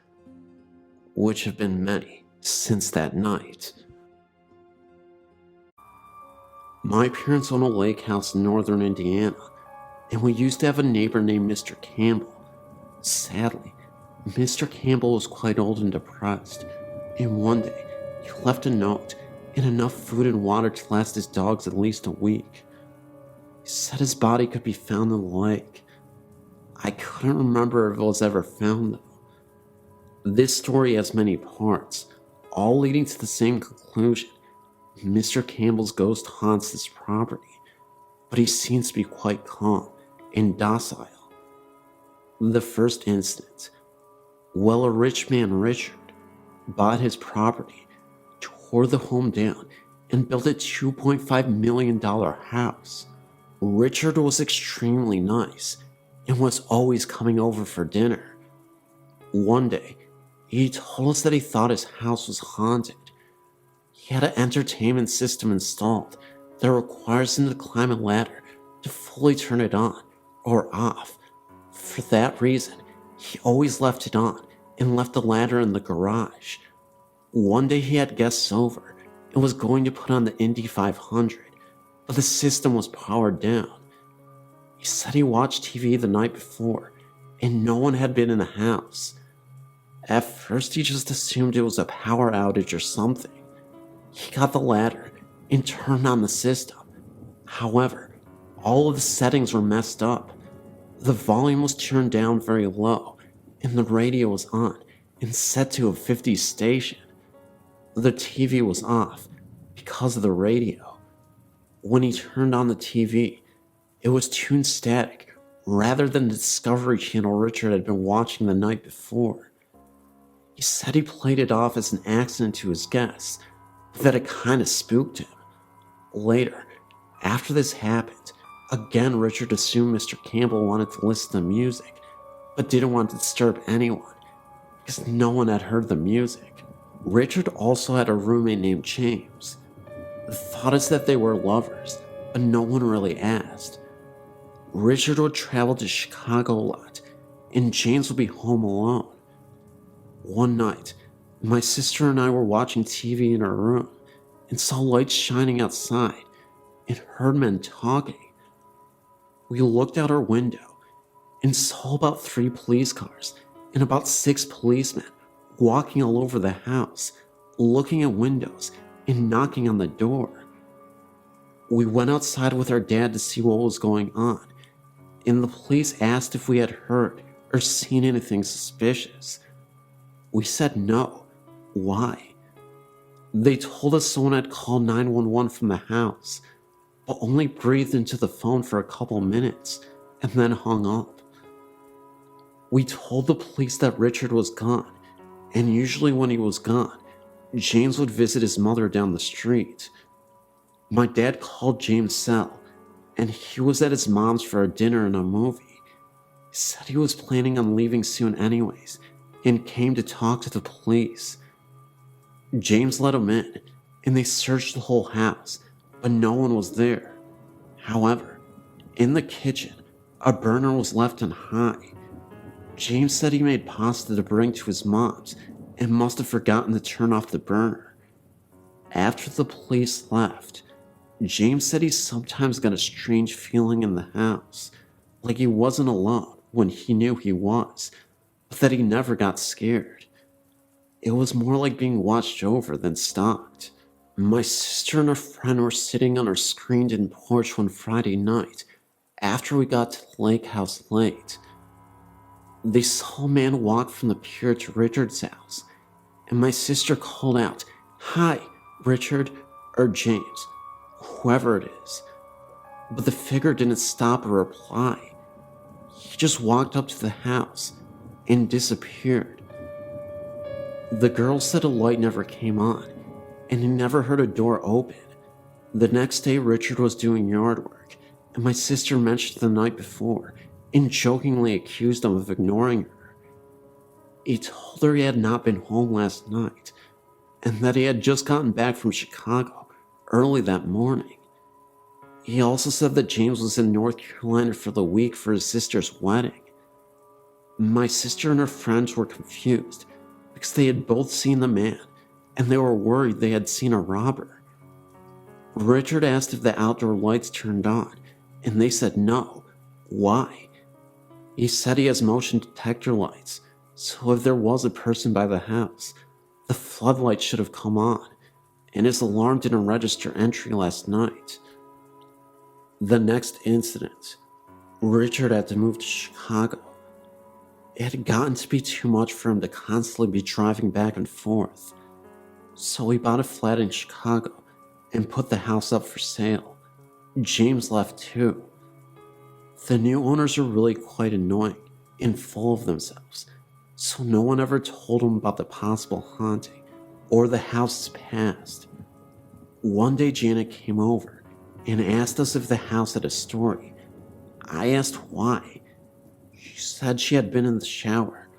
which have been many since that night. My parents own a lake house in northern Indiana, and we used to have a neighbor named Mr. Campbell. Sadly, Mr. Campbell was quite old and depressed, and one day he left a note and enough food and water to last his dogs at least a week. He said his body could be found in the lake. I couldn't remember if it was ever found though. This story has many parts, all leading to the same conclusion. Mr. Campbell's ghost haunts this property, but he seems to be quite calm and docile. The first instance, well, a rich man, Richard, bought his property, tore the home down, and built a $2.5 million house. Richard was extremely nice and was always coming over for dinner. One day, he told us that he thought his house was haunted. He had an entertainment system installed that requires him to climb a ladder to fully turn it on or off. For that reason, he always left it on and left the ladder in the garage. One day he had guests over and was going to put on the Indy 500, but the system was powered down. He said he watched TV the night before and no one had been in the house. At first he just assumed it was a power outage or something. He got the ladder and turned on the system. However, all of the settings were messed up. The volume was turned down very low, and the radio was on and set to a 50s station. The TV was off because of the radio. When he turned on the TV, it was tuned static rather than the Discovery Channel Richard had been watching the night before. He said he played it off as an accident to his guests, but that it kinda spooked him. Later, after this happened, again Richard assumed Mr. Campbell wanted to listen to music, but didn't want to disturb anyone, because no one had heard the music. Richard also had a roommate named James. The thought is that they were lovers, but no one really asked. Richard would travel to Chicago a lot, and James would be home alone. One night, my sister and I were watching TV in our room and saw lights shining outside and heard men talking. We looked out our window and saw about 3 police cars and about 6 policemen walking all over the house, looking at windows and knocking on the door. We went outside with our dad to see what was going on, and the police asked if we had heard or seen anything suspicious. We said no. Why? They told us someone had called 911 from the house, but only breathed into the phone for a couple minutes and then hung up. We told the police that Richard was gone, and usually when he was gone, James would visit his mother down the street. My dad called James' cell, and he was at his mom's for a dinner and a movie. He said he was planning on leaving soon anyways, and came to talk to the police. James let him in, and they searched the whole house, but no one was there. However, in the kitchen, a burner was left on high. James said he made pasta to bring to his mom's and must have forgotten to turn off the burner. After the police left, James said he sometimes got a strange feeling in the house, like he wasn't alone when he knew he was, but that he never got scared. It was more like being watched over than stalked. My sister and a friend were sitting on our screened-in porch one Friday night after we got to the lake house late. They saw a man walk from the pier to Richard's house, and my sister called out, "Hi, Richard," or James, whoever it is. But the figure didn't stop or reply. He just walked up to the house and disappeared. The girl said a light never came on, and he never heard a door open. The next day, Richard was doing yard work, and my sister mentioned the night before and jokingly accused him of ignoring her. He told her he had not been home last night, and that he had just gotten back from Chicago early that morning. He also said that James was in North Carolina for the week for his sister's wedding. My sister and her friends were confused because they had both seen the man, and they were worried they had seen a robber. Richard asked if the outdoor lights turned on, and they said no. Why? He said he has motion detector lights, so if there was a person by the house, the floodlight should have come on, and his alarm didn't register entry last night. The next incident, Richard had to move to Chicago. It had gotten to be too much for him to constantly be driving back and forth, so he bought a flat in Chicago and put the house up for sale. James left too. The new owners are really quite annoying and full of themselves, so no one ever told him about the possible haunting or the house's past. One day Janet came over and asked us if the house had a story. I asked why. She said she had been in the shower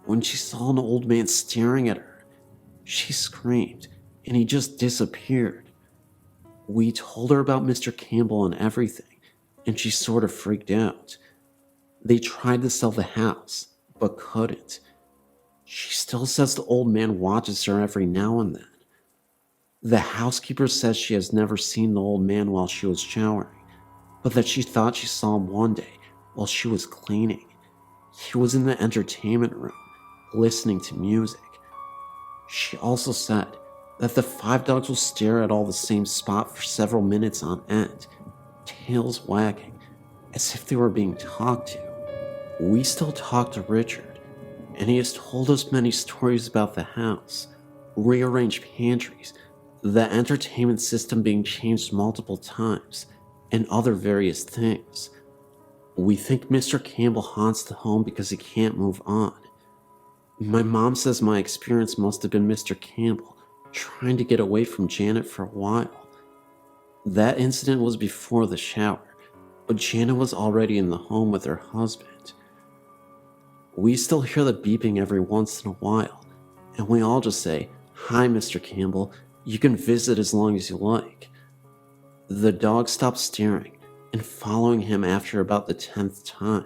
when she saw an old man staring at her. She screamed and he just disappeared. We told her about Mr. Campbell and everything, and she sort of freaked out. They tried to sell the house, but couldn't. She still says the old man watches her every now and then. The housekeeper says she has never seen the old man while she was showering, but that she thought she saw him one day while she was cleaning. He was in the entertainment room, listening to music. She also said that the 5 dogs will stare at all the same spot for several minutes on end, tails wagging, as if they were being talked to. We still talk to Richard, and he has told us many stories about the house, rearranged pantries, the entertainment system being changed multiple times, and other various things. We think Mr. Campbell haunts the home because he can't move on. My mom says my experience must have been Mr. Campbell trying to get away from Janet for a while. That incident was before the shower, but Jana was already in the home with her husband. We still hear the beeping every once in a while, and we all just say, "Hi, Mr. Campbell, you can visit as long as you like." The dog stopped staring and following him after about the 10th time.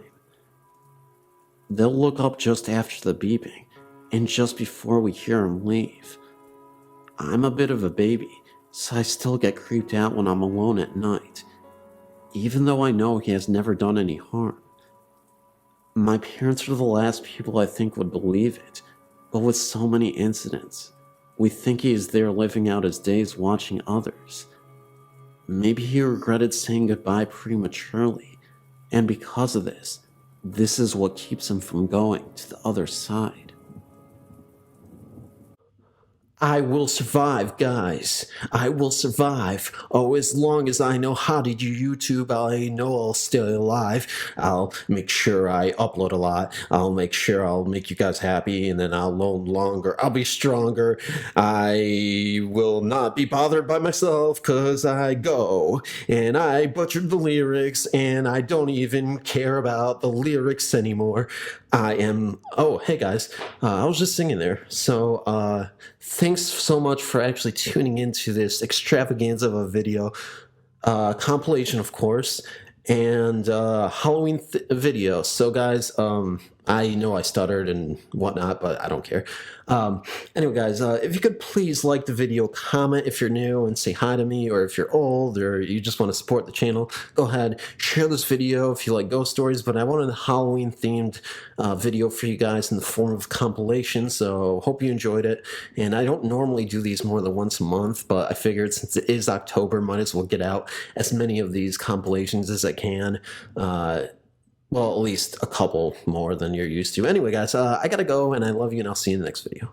They'll look up just after the beeping, and just before we hear him leave. I'm a bit of a baby, so I still get creeped out when I'm alone at night, even though I know he has never done any harm. My parents are the last people I think would believe it, but with so many incidents, we think he is there living out his days watching others. Maybe he regretted saying goodbye prematurely, and because of this is what keeps him from going to the other side. I will survive, guys. I will survive. Oh, as long as I know how to do YouTube, I know I'll stay alive. I'll make sure I upload a lot. I'll make sure I'll make you guys happy, and then I'll live longer. I'll be stronger. I will not be bothered by myself because I go. And I butchered the lyrics, and I don't even care about the lyrics anymore. I am... Oh, hey guys. I was just singing there. So, thanks so much for actually tuning into this extravaganza of a video. Compilation, of course, and Halloween video. So, guys, I know I stuttered and whatnot, but I don't care. Anyway, guys, if you could please like the video, comment if you're new, and say hi to me, or if you're old, or you just want to support the channel, go ahead, share this video if you like ghost stories, but I wanted a Halloween-themed video for you guys in the form of compilation, so hope you enjoyed it. And I don't normally do these more than once a month, but I figured since it is October, might as well get out as many of these compilations as I can. Well, at least a couple more than you're used to. Anyway, guys, I gotta go, and I love you, and I'll see you in the next video.